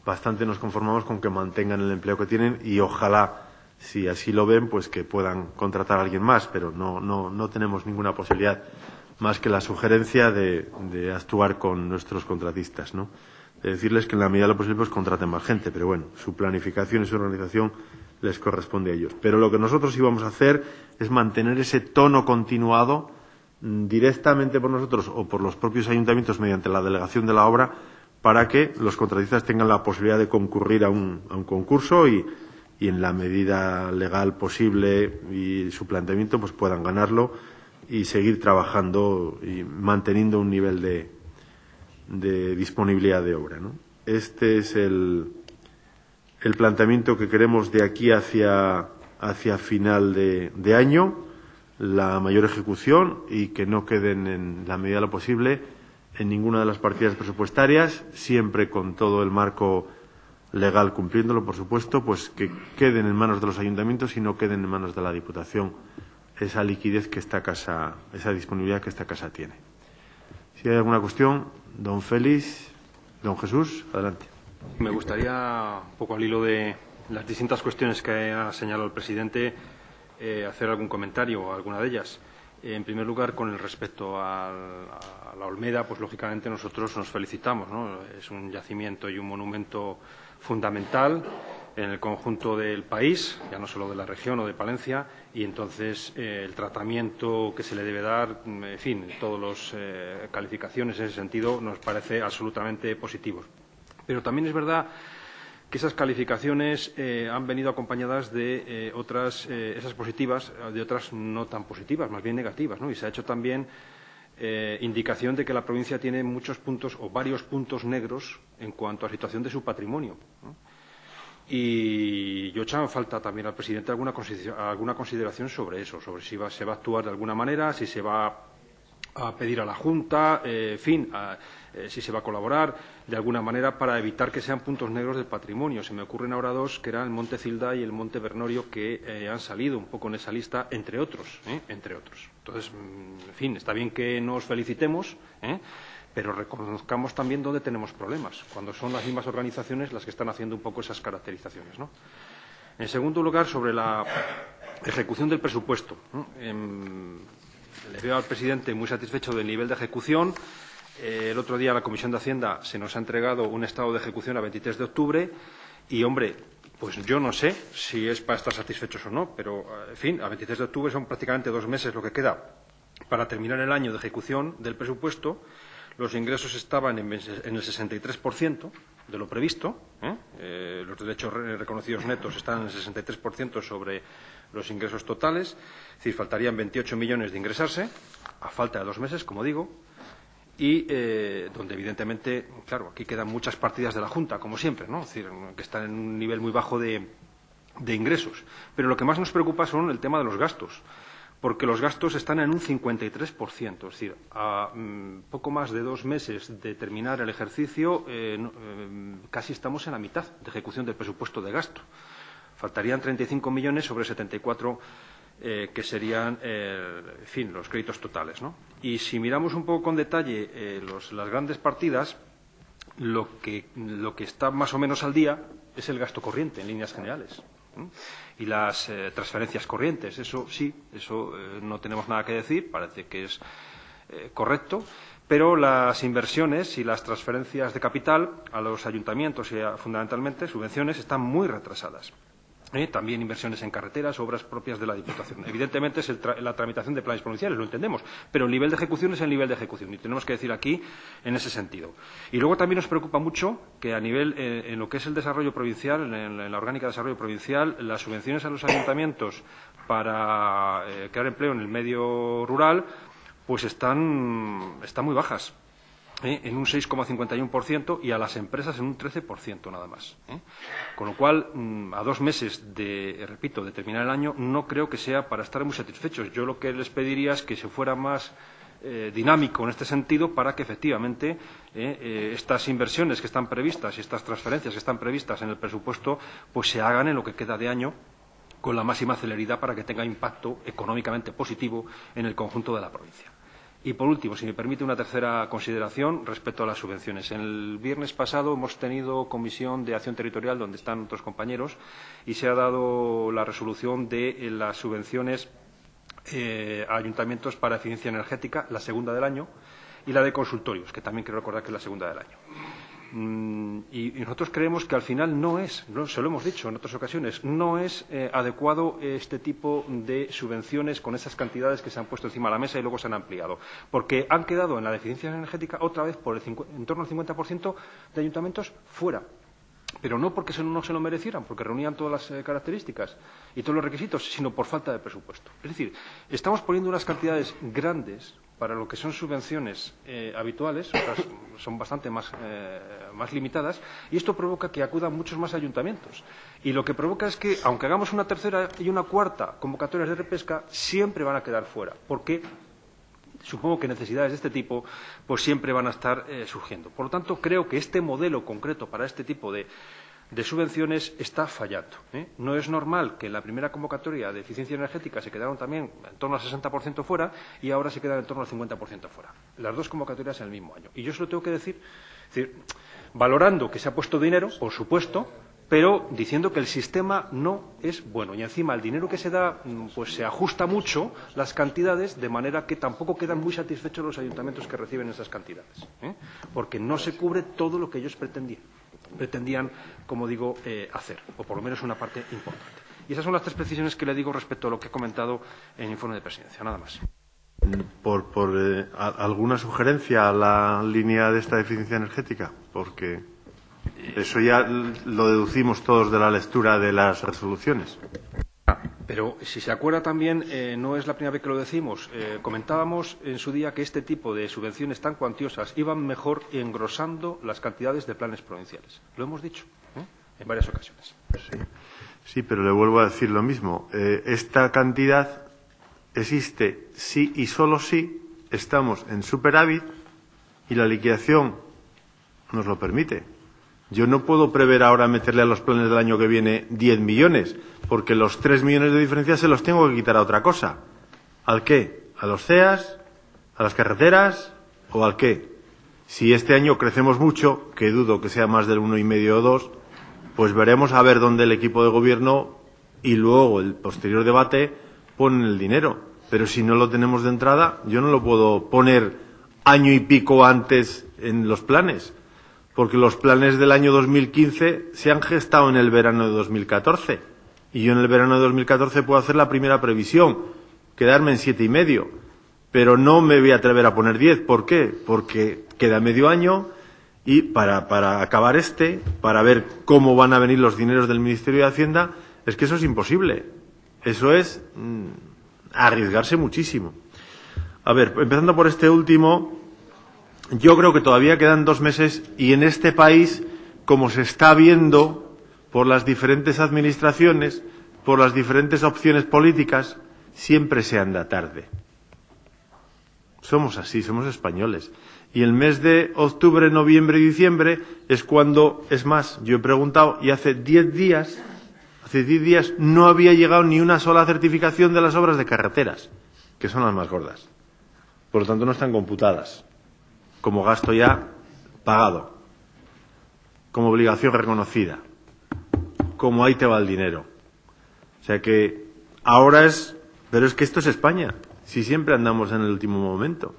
Bastante nos conformamos con que mantengan el empleo que tienen y ojalá si así lo ven, pues que puedan contratar a alguien más, pero no tenemos ninguna posibilidad más que la sugerencia de actuar con nuestros contratistas, ¿no? De decirles que en la medida de lo posible pues contraten más gente, pero bueno, su planificación y su organización les corresponde a ellos. Pero lo que nosotros íbamos a hacer es mantener ese tono continuado directamente por nosotros o por los propios ayuntamientos mediante la delegación de la obra para que los contratistas tengan la posibilidad de concurrir a un concurso y en la medida legal posible y su planteamiento pues puedan ganarlo y seguir trabajando y manteniendo un nivel de disponibilidad de obra, ¿no? Este es el planteamiento que queremos de aquí hacia final de año, la mayor ejecución y que no queden en la medida de lo posible en ninguna de las partidas presupuestarias, siempre con todo el marco legal cumpliéndolo, por supuesto, pues que queden en manos de los ayuntamientos y no queden en manos de la Diputación esa liquidez que esta casa, esa disponibilidad que esta casa tiene. Si hay alguna cuestión, don Félix, don Jesús, adelante. Me gustaría, un poco al hilo de las distintas cuestiones que ha señalado el presidente, hacer algún comentario a alguna de ellas. En primer lugar, con el respecto a la Olmeda, pues lógicamente nosotros nos felicitamos, ¿no? Es un yacimiento y un monumento fundamental en el conjunto del país, ya no solo de la región o de Palencia, y entonces el tratamiento que se le debe dar, en fin, todas las calificaciones en ese sentido nos parece absolutamente positivos. Pero también es verdad que esas calificaciones han venido acompañadas de otras, esas positivas, de otras no tan positivas, más bien negativas, ¿no? Y se ha hecho también indicación de que la provincia tiene muchos puntos o varios puntos negros en cuanto a situación de su patrimonio, ¿no? Y yo echaba en falta también al presidente alguna consideración sobre eso, sobre si se va a actuar de alguna manera, si se va a pedir a la Junta, en fin, si se va a colaborar de alguna manera para evitar que sean puntos negros del patrimonio. Se me ocurren ahora dos, que eran el Monte Cilda y el Monte Bernorio, que han salido un poco en esa lista, entre otros. Entonces, en fin, está bien que nos felicitemos, pero reconozcamos también dónde tenemos problemas, cuando son las mismas organizaciones las que están haciendo un poco esas caracterizaciones, ¿no? En segundo lugar, sobre la ejecución del presupuesto, ¿no? Le veo al presidente muy satisfecho del nivel de ejecución. El otro día en la Comisión de Hacienda se nos ha entregado un estado de ejecución a 23 de octubre y, hombre, pues yo no sé si es para estar satisfechos o no, pero, en fin, a 23 de octubre son prácticamente 2 meses lo que queda para terminar el año de ejecución del presupuesto. Los ingresos estaban en el 63% de lo previsto. Los derechos reconocidos netos están en el 63% sobre los ingresos totales. Es decir, faltarían 28 millones de ingresarse, a falta de 2 meses, como digo, y donde, evidentemente, claro, aquí quedan muchas partidas de la Junta, como siempre, ¿no? Es decir, que están en un nivel muy bajo de ingresos. Pero lo que más nos preocupa son el tema de los gastos, porque los gastos están en un 53%, es decir, a poco más de 2 meses de terminar el ejercicio, casi estamos en la mitad de ejecución del presupuesto de gasto. Faltarían 35 millones sobre 74 que serían, en fin, los créditos totales, ¿no? Y si miramos un poco con detalle las grandes partidas, lo que está más o menos al día es el gasto corriente, en líneas generales. Y las transferencias corrientes, eso sí, eso no tenemos nada que decir, parece que es correcto, pero las inversiones y las transferencias de capital a los ayuntamientos y fundamentalmente subvenciones están muy retrasadas. También inversiones en carreteras, obras propias de la Diputación. Evidentemente es la tramitación de planes provinciales, lo entendemos, pero el nivel de ejecución es el nivel de ejecución y tenemos que decir aquí en ese sentido. Y luego también nos preocupa mucho que a nivel, en lo que es el desarrollo provincial, en la orgánica de desarrollo provincial, las subvenciones a los ayuntamientos para crear empleo en el medio rural, pues están muy bajas. En un 6,51% y a las empresas en un 13% nada más. Con lo cual, a 2 meses de terminar el año, no creo que sea para estar muy satisfechos. Yo lo que les pediría es que se fuera más dinámico en este sentido para que efectivamente estas inversiones que están previstas y estas transferencias que están previstas en el presupuesto pues se hagan en lo que queda de año con la máxima celeridad para que tenga impacto económicamente positivo en el conjunto de la provincia. Y, por último, si me permite una tercera consideración respecto a las subvenciones. El viernes pasado hemos tenido comisión de acción territorial, donde están otros compañeros, y se ha dado la resolución de las subvenciones a ayuntamientos para eficiencia energética, la segunda del año, y la de consultorios, que también quiero recordar que es la segunda del año. Y nosotros creemos que al final se lo hemos dicho en otras ocasiones, no es adecuado este tipo de subvenciones con esas cantidades que se han puesto encima de la mesa y luego se han ampliado, porque han quedado en la eficiencia energética otra vez en torno al 50% de ayuntamientos fuera. Pero no porque no se lo merecieran, porque reunían todas las características y todos los requisitos, sino por falta de presupuesto. Es decir, estamos poniendo unas cantidades grandes para lo que son subvenciones habituales, otras son bastante más limitadas, y esto provoca que acudan muchos más ayuntamientos. Y lo que provoca es que, aunque hagamos una tercera y una cuarta convocatorias de repesca, siempre van a quedar fuera, porque supongo que necesidades de este tipo pues siempre van a estar surgiendo. Por lo tanto, creo que este modelo concreto para este tipo de subvenciones está fallando. No es normal que en la primera convocatoria de eficiencia energética se quedaron también en torno al 60% fuera y ahora se quedan en torno al 50% fuera. Las dos convocatorias en el mismo año. Y yo se lo tengo que decir, valorando que se ha puesto dinero, por supuesto, pero diciendo que el sistema no es bueno. Y encima el dinero que se da, pues se ajusta mucho las cantidades, de manera que tampoco quedan muy satisfechos los ayuntamientos que reciben esas cantidades, porque no se cubre todo lo que ellos pretendían, como digo, hacer, o por lo menos una parte importante. Y esas son las tres precisiones que le digo respecto a lo que he comentado en el informe de presidencia. Nada más. ¿Por alguna sugerencia a la línea de esta eficiencia energética? Porque eso ya lo deducimos todos de la lectura de las resoluciones. Pero si se acuerda también, no es la primera vez que lo decimos. Comentábamos en su día que este tipo de subvenciones tan cuantiosas iban mejor engrosando las cantidades de planes provinciales. Lo hemos dicho en varias ocasiones. Sí, pero le vuelvo a decir lo mismo. Esta cantidad existe sí y solo si estamos en superávit y la liquidación nos lo permite. Yo no puedo prever ahora meterle a los planes del año que viene 10 millones, porque los 3 millones de diferencia se los tengo que quitar a otra cosa. ¿Al qué? ¿A los CEAS? ¿A las carreteras? ¿O al qué? Si este año crecemos mucho, que dudo que sea más del 1,5 o 2, pues veremos a ver dónde el equipo de gobierno y luego el posterior debate ponen el dinero. Pero si no lo tenemos de entrada, yo no lo puedo poner año y pico antes en los planes, porque los planes del año 2015 se han gestado en el verano de 2014 y yo en el verano de 2014 puedo hacer la primera previsión, quedarme en 7,5, pero no me voy a atrever a poner 10. ¿Por qué? Porque queda medio año y para acabar para ver cómo van a venir los dineros del Ministerio de Hacienda, es que eso es imposible. Eso es arriesgarse muchísimo. A ver, empezando por este último, yo creo que todavía quedan 2 meses y en este país, como se está viendo por las diferentes administraciones, por las diferentes opciones políticas, siempre se anda tarde. Somos así, somos españoles. Y el mes de octubre, noviembre y diciembre es cuando, es más, yo he preguntado y hace 10 días no había llegado ni una sola certificación de las obras de carreteras, que son las más gordas. Por lo tanto, no están computadas como gasto ya pagado, como obligación reconocida, como ahí te va el dinero. O sea que ahora pero es que esto es España, si siempre andamos en el último momento,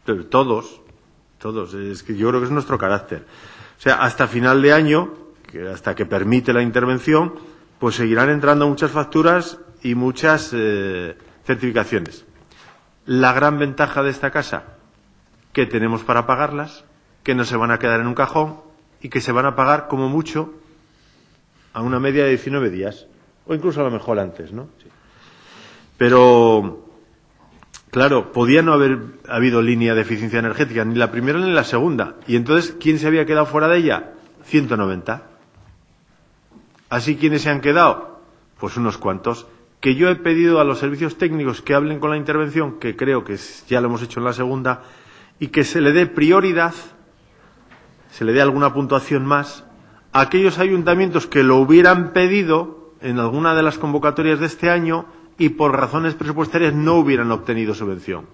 pero todos, es que yo creo que es nuestro carácter. O sea, hasta final de año, hasta que permite la intervención, pues seguirán entrando muchas facturas y muchas certificaciones. La gran ventaja de esta casa, que tenemos para pagarlas, que no se van a quedar en un cajón y que se van a pagar como mucho a una media de 19 días, o incluso a lo mejor antes, ¿no? Sí. Pero, claro, podía no haber habido línea de eficiencia energética, ni la primera ni la segunda. Y entonces, ¿quién se había quedado fuera de ella? 190. ¿Así quiénes se han quedado? Pues unos cuantos. Que yo he pedido a los servicios técnicos que hablen con la intervención, que creo que ya lo hemos hecho en la segunda, y que se le dé prioridad, se le dé alguna puntuación más, a aquellos ayuntamientos que lo hubieran pedido en alguna de las convocatorias de este año y por razones presupuestarias no hubieran obtenido subvención.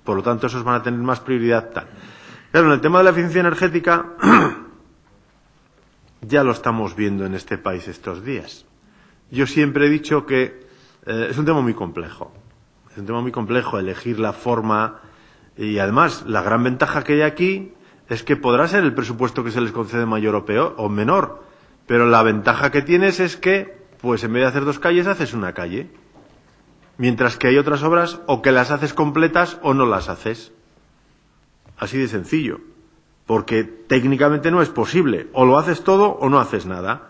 Por lo tanto, esos van a tener más prioridad tal. Claro, en el tema de la eficiencia energética ya lo estamos viendo en este país estos días. Yo siempre he dicho que es un tema muy complejo. Es un tema muy complejo elegir la forma y, además, la gran ventaja que hay aquí es que podrá ser el presupuesto que se les concede mayor o peor o menor, pero la ventaja que tienes es que, pues en vez de hacer 2 calles, haces una calle. Mientras que hay otras obras o que las haces completas o no las haces. Así de sencillo. Porque técnicamente no es posible. O lo haces todo o no haces nada.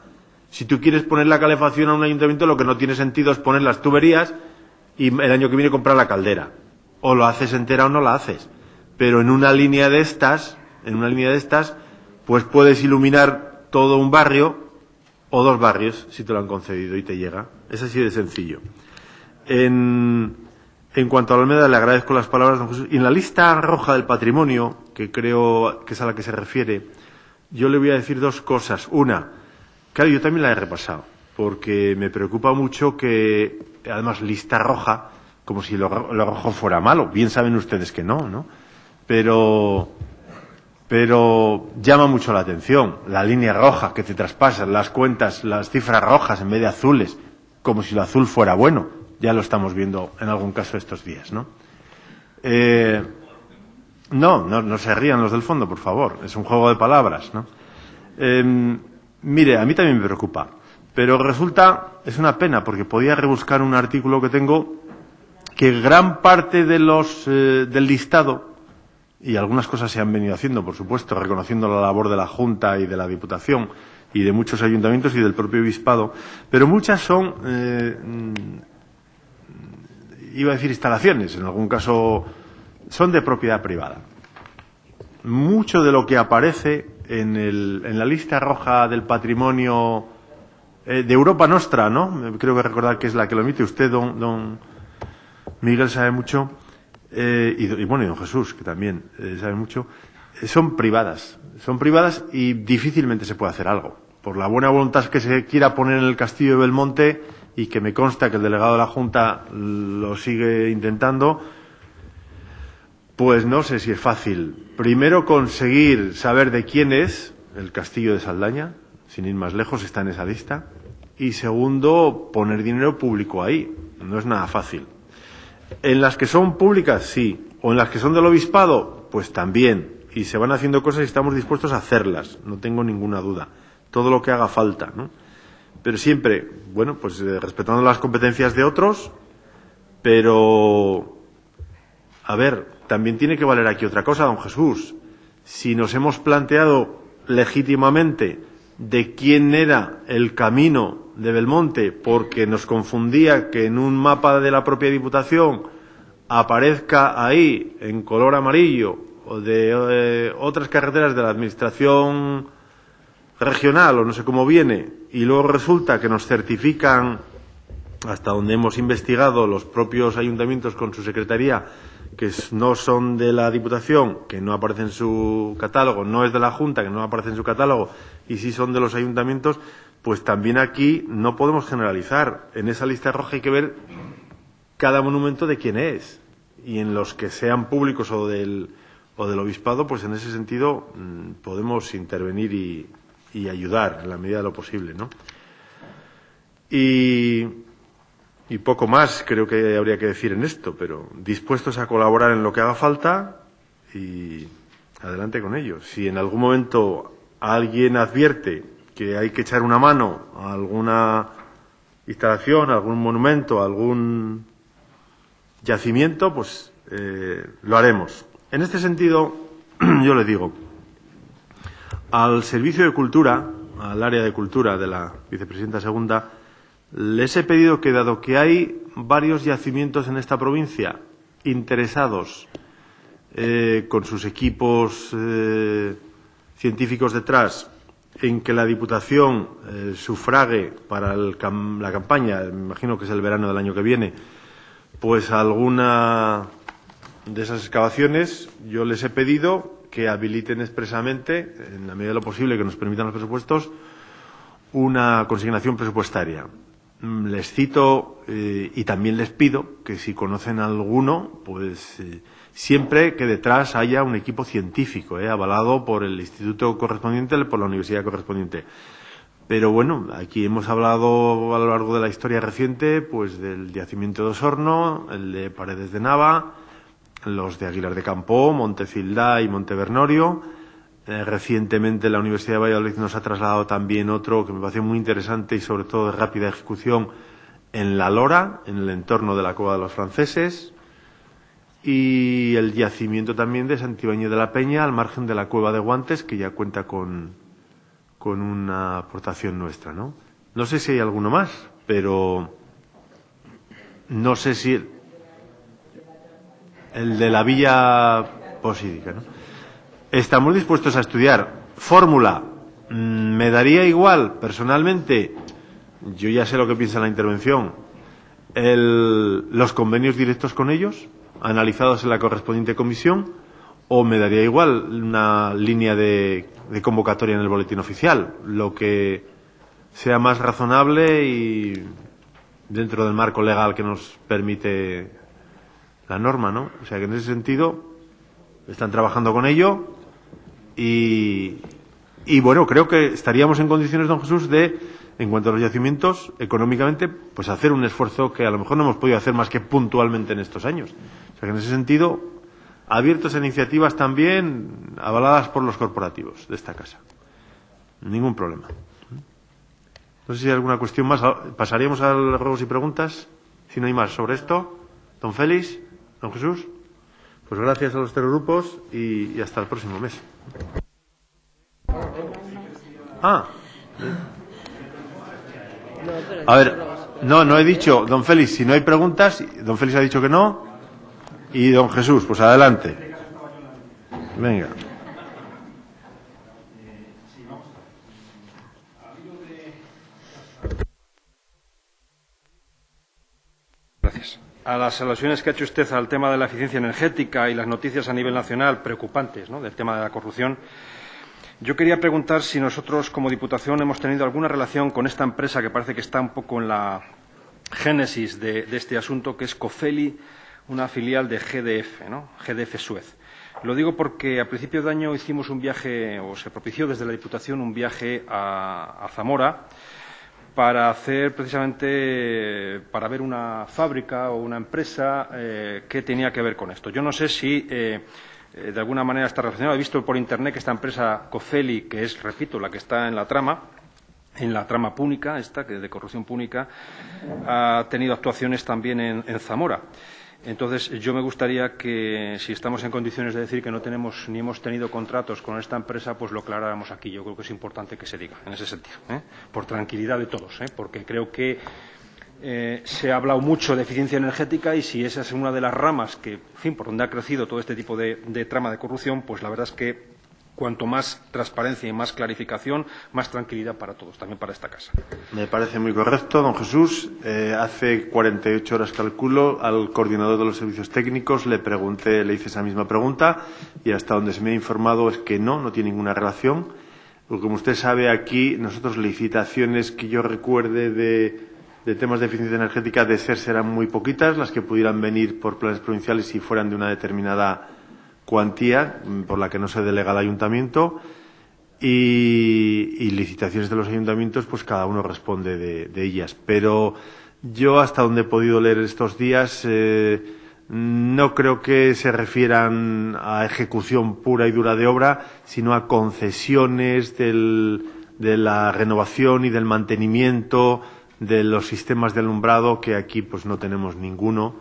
Si tú quieres poner la calefacción a un ayuntamiento, lo que no tiene sentido es poner las tuberías y el año que viene comprar la caldera. O lo haces entera o no la haces. Pero en una línea de estas, pues puedes iluminar todo un barrio o 2 barrios, si te lo han concedido y te llega. Es así de sencillo. En cuanto a la Alameda, le agradezco las palabras de don Jesús. Y en la lista roja del patrimonio, que creo que es a la que se refiere, yo le voy a decir 2 cosas. Una, claro, yo también la he repasado, porque me preocupa mucho que, además, lista roja, como si lo rojo fuera malo. Bien saben ustedes que no, ¿no? Pero llama mucho la atención. La línea roja que te traspasan, las cuentas, las cifras rojas en vez de azules, como si lo azul fuera bueno. Ya lo estamos viendo en algún caso estos días, ¿no? No se rían los del fondo, por favor. Es un juego de palabras, ¿no? Mire, a mí también me preocupa. Pero resulta, es una pena, porque podía rebuscar un artículo que tengo que gran parte de del listado, y algunas cosas se han venido haciendo, por supuesto, reconociendo la labor de la Junta y de la Diputación y de muchos ayuntamientos y del propio obispado, pero muchas son, iba a decir instalaciones, en algún caso son de propiedad privada. Mucho de lo que aparece en la lista roja del patrimonio de Europa Nostra, ¿no? Creo que recordar que es la que lo emite usted, don Miguel sabe mucho, y don Jesús, que también sabe mucho, son privadas y difícilmente se puede hacer algo. Por la buena voluntad que se quiera poner en el Castillo de Belmonte, y que me consta que el delegado de la Junta lo sigue intentando, pues no sé si es fácil. Primero, conseguir saber de quién es el Castillo de Saldaña, sin ir más lejos, está en esa lista. Y segundo, poner dinero público ahí. No es nada fácil. En las que son públicas, sí. O en las que son del obispado, pues también. Y se van haciendo cosas y estamos dispuestos a hacerlas. No tengo ninguna duda. Todo lo que haga falta, ¿no? Pero siempre, bueno, pues respetando las competencias de otros, pero, a ver, también tiene que valer aquí otra cosa, don Jesús. Si nos hemos planteado legítimamente de quién era el camino de Belmonte, porque nos confundía que en un mapa de la propia Diputación aparezca ahí, en color amarillo, o de otras carreteras de la Administración regional, o no sé cómo viene, y luego resulta que nos certifican, hasta donde hemos investigado, los propios ayuntamientos con su secretaría, que no son de la Diputación, que no aparece en su catálogo, no es de la Junta, que no aparece en su catálogo, y sí son de los ayuntamientos, pues también aquí no podemos generalizar. En esa lista roja hay que ver cada monumento de quién es, y en los que sean públicos o del obispado, pues en ese sentido podemos intervenir y ayudar en la medida de lo posible, ¿no? Y poco más creo que habría que decir en esto, pero dispuestos a colaborar en lo que haga falta y adelante con ello. Si en algún momento alguien advierte que hay que echar una mano a alguna instalación, a algún monumento, a algún yacimiento, pues lo haremos. En este sentido, yo le digo, al Servicio de Cultura, al área de Cultura de la Vicepresidenta Segunda, les he pedido que, dado que hay varios yacimientos en esta provincia interesados, con sus equipos científicos detrás, en que la Diputación sufrague para la campaña, me imagino que es el verano del año que viene, pues alguna de esas excavaciones, yo les he pedido que habiliten expresamente, en la medida de lo posible que nos permitan los presupuestos, una consignación presupuestaria. les cito y también les pido que si conocen alguno, pues siempre que detrás haya un equipo científico, avalado por el instituto correspondiente, por la universidad correspondiente. Pero bueno, aquí hemos hablado a lo largo de la historia reciente, pues del yacimiento de Osorno, el de Paredes de Nava, los de Aguilar de Campoo, Montecilda y Montevernorio. Recientemente la Universidad de Valladolid nos ha trasladado también otro que me parece muy interesante y sobre todo de rápida ejecución en La Lora, en el entorno de la Cueva de los Franceses, y el yacimiento también de Santibáñez de la Peña, al margen de la Cueva de Guantes, que ya cuenta con una aportación nuestra, ¿no? No sé si hay alguno más, pero no sé si el de la Villa Posídica, ¿no? Estamos dispuestos a estudiar. Fórmula. Me daría igual, personalmente, yo ya sé lo que piensa en la intervención, los convenios directos con ellos, analizados en la correspondiente comisión, o me daría igual una línea de convocatoria en el boletín oficial, lo que sea más razonable y dentro del marco legal que nos permite la norma, ¿no? O sea que en ese sentido están trabajando con ello y bueno, creo que estaríamos en condiciones, don Jesús, de, en cuanto a los yacimientos, económicamente, pues hacer un esfuerzo que a lo mejor no hemos podido hacer más que puntualmente en estos años. O sea que en ese sentido, abiertos a iniciativas también avaladas por los corporativos de esta casa. Ningún problema. No sé si hay alguna cuestión más. Pasaríamos a los ruegos y preguntas, si no hay más sobre esto. Don Félix, don Jesús, pues gracias a los tres grupos y hasta el próximo mes. A ver, no he dicho, don Félix, si no hay preguntas, don Félix ha dicho que no, y don Jesús, pues adelante. Venga. Gracias. A las alusiones que ha hecho usted al tema de la eficiencia energética y las noticias a nivel nacional preocupantes, ¿no?, del tema de la corrupción, yo quería preguntar si nosotros, como Diputación, hemos tenido alguna relación con esta empresa que parece que está un poco en la génesis de este asunto, que es Cofeli, una filial de GDF, ¿no?, GDF Suez. Lo digo porque a principios de año hicimos un viaje, o se propició desde la Diputación un viaje a Zamora, para hacer precisamente, para ver una fábrica o una empresa que tenía que ver con esto. Yo no sé si de alguna manera está relacionado. He visto por Internet que esta empresa Cofeli, que es, repito, la que está en la trama púnica, esta, que de corrupción púnica, ha tenido actuaciones también en Zamora. Entonces, yo me gustaría que, si estamos en condiciones de decir que no tenemos ni hemos tenido contratos con esta empresa, pues lo aclaráramos aquí. Yo creo que es importante que se diga en ese sentido, por tranquilidad de todos, porque creo que se ha hablado mucho de eficiencia energética y si esa es una de las ramas que, en fin, por donde ha crecido todo este tipo de trama de corrupción, pues la verdad es que cuanto más transparencia y más clarificación, más tranquilidad para todos, también para esta casa. Me parece muy correcto, don Jesús. Hace 48 horas, calculo, al coordinador de los servicios técnicos le hice esa misma pregunta y hasta donde se me ha informado es que no tiene ninguna relación. Porque, como usted sabe, aquí nosotros licitaciones que yo recuerde de temas de eficiencia energética de SER serán muy poquitas, las que pudieran venir por planes provinciales si fueran de una determinada cuantía por la que no se delega al ayuntamiento y licitaciones de los ayuntamientos, pues cada uno responde de ellas. Pero yo, hasta donde he podido leer estos días, no creo que se refieran a ejecución pura y dura de obra, sino a concesiones de la renovación y del mantenimiento de los sistemas de alumbrado, que aquí pues no tenemos ninguno,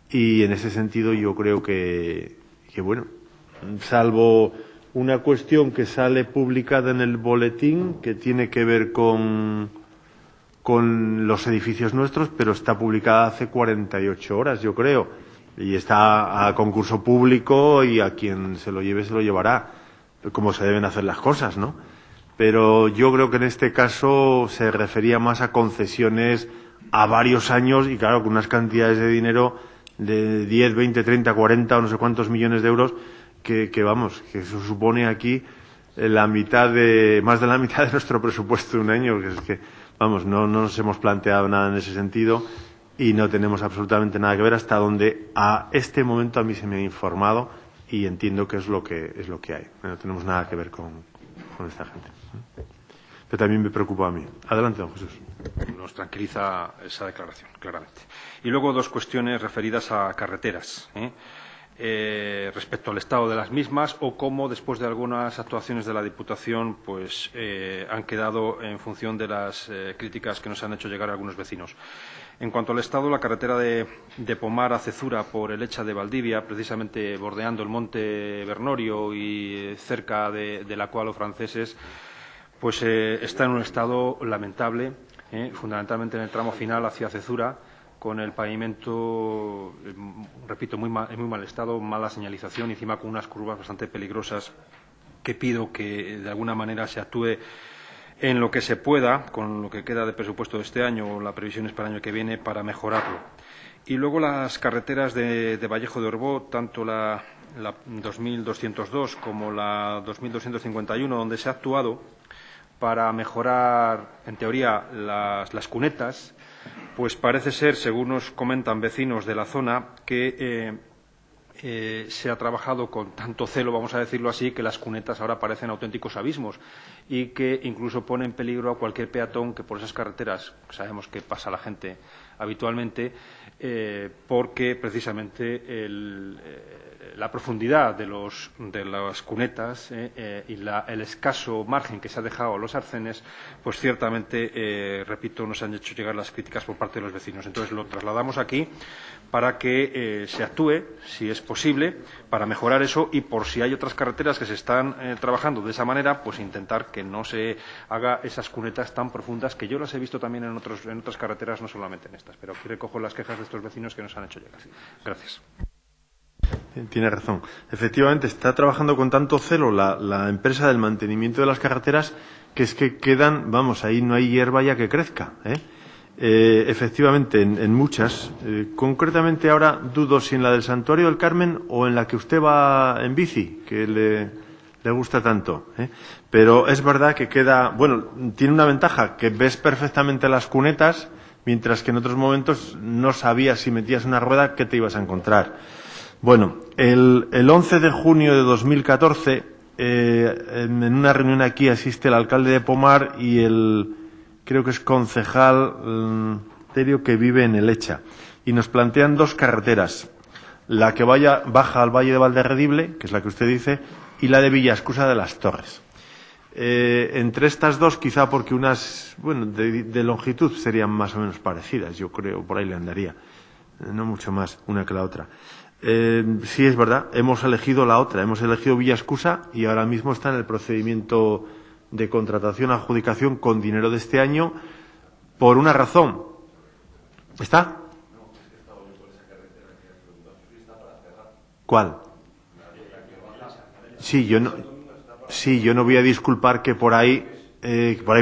y en ese sentido yo creo que bueno, salvo una cuestión que sale publicada en el boletín que tiene que ver con los edificios nuestros, pero está publicada hace 48 horas, yo creo, y está a concurso público y a quien se lo lleve se lo llevará, como se deben hacer las cosas, ¿no? Pero yo creo que en este caso se refería más a concesiones a varios años y, claro, con unas cantidades de dinero de 10, 20, 30, 40 o no sé cuántos millones de euros que eso supone aquí más de la mitad de nuestro presupuesto de un año, que es que, vamos, no nos hemos planteado nada en ese sentido y no tenemos absolutamente nada que ver hasta donde a este momento a mí se me ha informado y entiendo que es lo que hay. No tenemos nada que ver con esta gente. Pero también me preocupa a mí. Adelante, don Jesús. Nos tranquiliza esa declaración, claramente. Y luego dos cuestiones referidas a carreteras, respecto al estado de las mismas o cómo, después de algunas actuaciones de la Diputación, pues han quedado en función de las críticas que nos han hecho llegar algunos vecinos. En cuanto al estado, la carretera de Pomar a Cezura por el Echa de Valdivia, precisamente bordeando el monte Bernorio y cerca de la cual los franceses, pues está en un estado lamentable, fundamentalmente en el tramo final hacia Cezura, con el pavimento, repito, en muy mal estado, mala señalización y encima con unas curvas bastante peligrosas que pido que de alguna manera se actúe en lo que se pueda, con lo que queda de presupuesto de este año o la previsión es para el año que viene, para mejorarlo. Y luego las carreteras de Vallejo de Orbó, tanto la 2202 como la 2251, donde se ha actuado para mejorar, en teoría, las cunetas, pues parece ser, según nos comentan vecinos de la zona, que se ha trabajado con tanto celo, vamos a decirlo así, que las cunetas ahora parecen auténticos abismos y que incluso pone en peligro a cualquier peatón que por esas carreteras, sabemos que pasa la gente habitualmente, porque precisamente la profundidad de las cunetas y el escaso margen que se ha dejado a los arcenes, pues ciertamente, repito, nos han hecho llegar las críticas por parte de los vecinos. Entonces lo trasladamos aquí para que se actúe, si es posible, para mejorar eso y por si hay otras carreteras que se están trabajando de esa manera, pues intentar que no se haga esas cunetas tan profundas, que yo las he visto también en otras carreteras, no solamente en estas. Pero aquí recojo las quejas de estos vecinos que nos han hecho llegar. Gracias. Tiene razón. Efectivamente, está trabajando con tanto celo la empresa del mantenimiento de las carreteras que es que quedan, vamos, ahí no hay hierba ya que crezca, efectivamente, en muchas. Concretamente ahora dudo si en la del Santuario del Carmen o en la que usted va en bici, que le gusta tanto. Pero es verdad que queda, bueno, tiene una ventaja, que ves perfectamente las cunetas, mientras que en otros momentos no sabías si metías una rueda qué te ibas a encontrar. Bueno, el 11 de junio de 2014, en una reunión aquí asiste el alcalde de Pomar y creo que es concejal Terio, que vive en el Echa, y nos plantean dos carreteras, la que baja al Valle de Valderredible, que es la que usted dice, y la de Villascusa de las Torres. Entre estas dos, quizá porque unas, bueno, de longitud serían más o menos parecidas, yo creo, por ahí le andaría, no mucho más una que la otra. Sí, es verdad, hemos elegido la otra, hemos elegido Villascusa y ahora mismo está en el procedimiento de contratación, adjudicación con dinero de este año, por una razón. ¿Está? ¿Cuál? Sí, yo no voy a disculpar que por ahí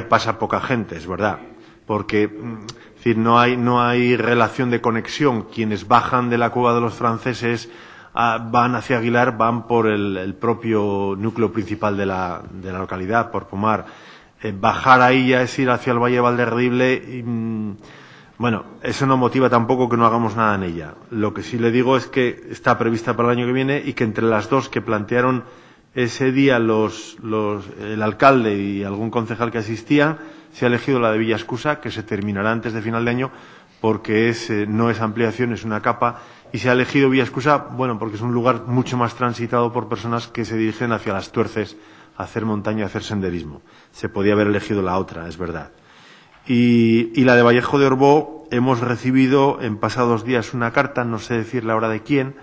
pasa poca gente, es verdad, porque es decir, no hay relación de conexión. Quienes bajan de la cueva de los franceses van hacia Aguilar, van por el propio núcleo principal de la localidad, por Pomar. Bajar ahí ya es ir hacia el Valle de Valderredible. Bueno, eso no motiva tampoco que no hagamos nada en ella. Lo que sí le digo es que está prevista para el año que viene y que entre las dos que plantearon ese día el alcalde y algún concejal que asistía, se ha elegido la de Villascusa, que se terminará antes de final de año, porque no es ampliación, es una capa, y se ha elegido Villascusa, bueno, porque es un lugar mucho más transitado por personas que se dirigen hacia las Tuerces a hacer montaña, a hacer senderismo. Se podía haber elegido la otra, es verdad. Y la de Vallejo de Orbó, hemos recibido en pasados días una carta, no sé decir la hora de quién,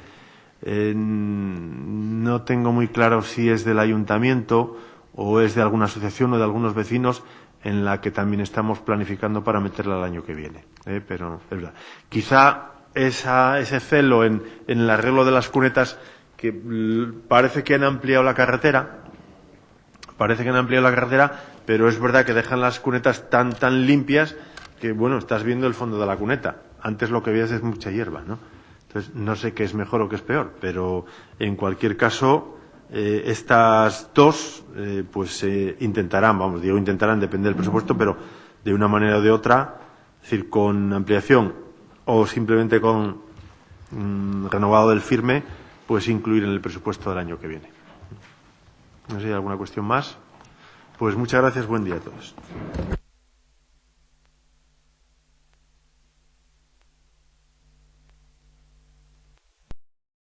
no tengo muy claro si es del ayuntamiento o es de alguna asociación o de algunos vecinos, en la que también estamos planificando para meterla el año que viene. Pero es verdad. Quizá ese celo en el arreglo de las cunetas, que parece que han ampliado la carretera, pero es verdad que dejan las cunetas tan limpias que, bueno, estás viendo el fondo de la cuneta. Antes lo que veías es mucha hierba, ¿no? Entonces, no sé qué es mejor o qué es peor, pero en cualquier caso, estas dos, intentarán, intentarán, depende del presupuesto, pero de una manera o de otra, es decir, con ampliación o simplemente con renovado del firme, pues incluir en el presupuesto del año que viene. No sé si hay alguna cuestión más. Pues muchas gracias, buen día a todos.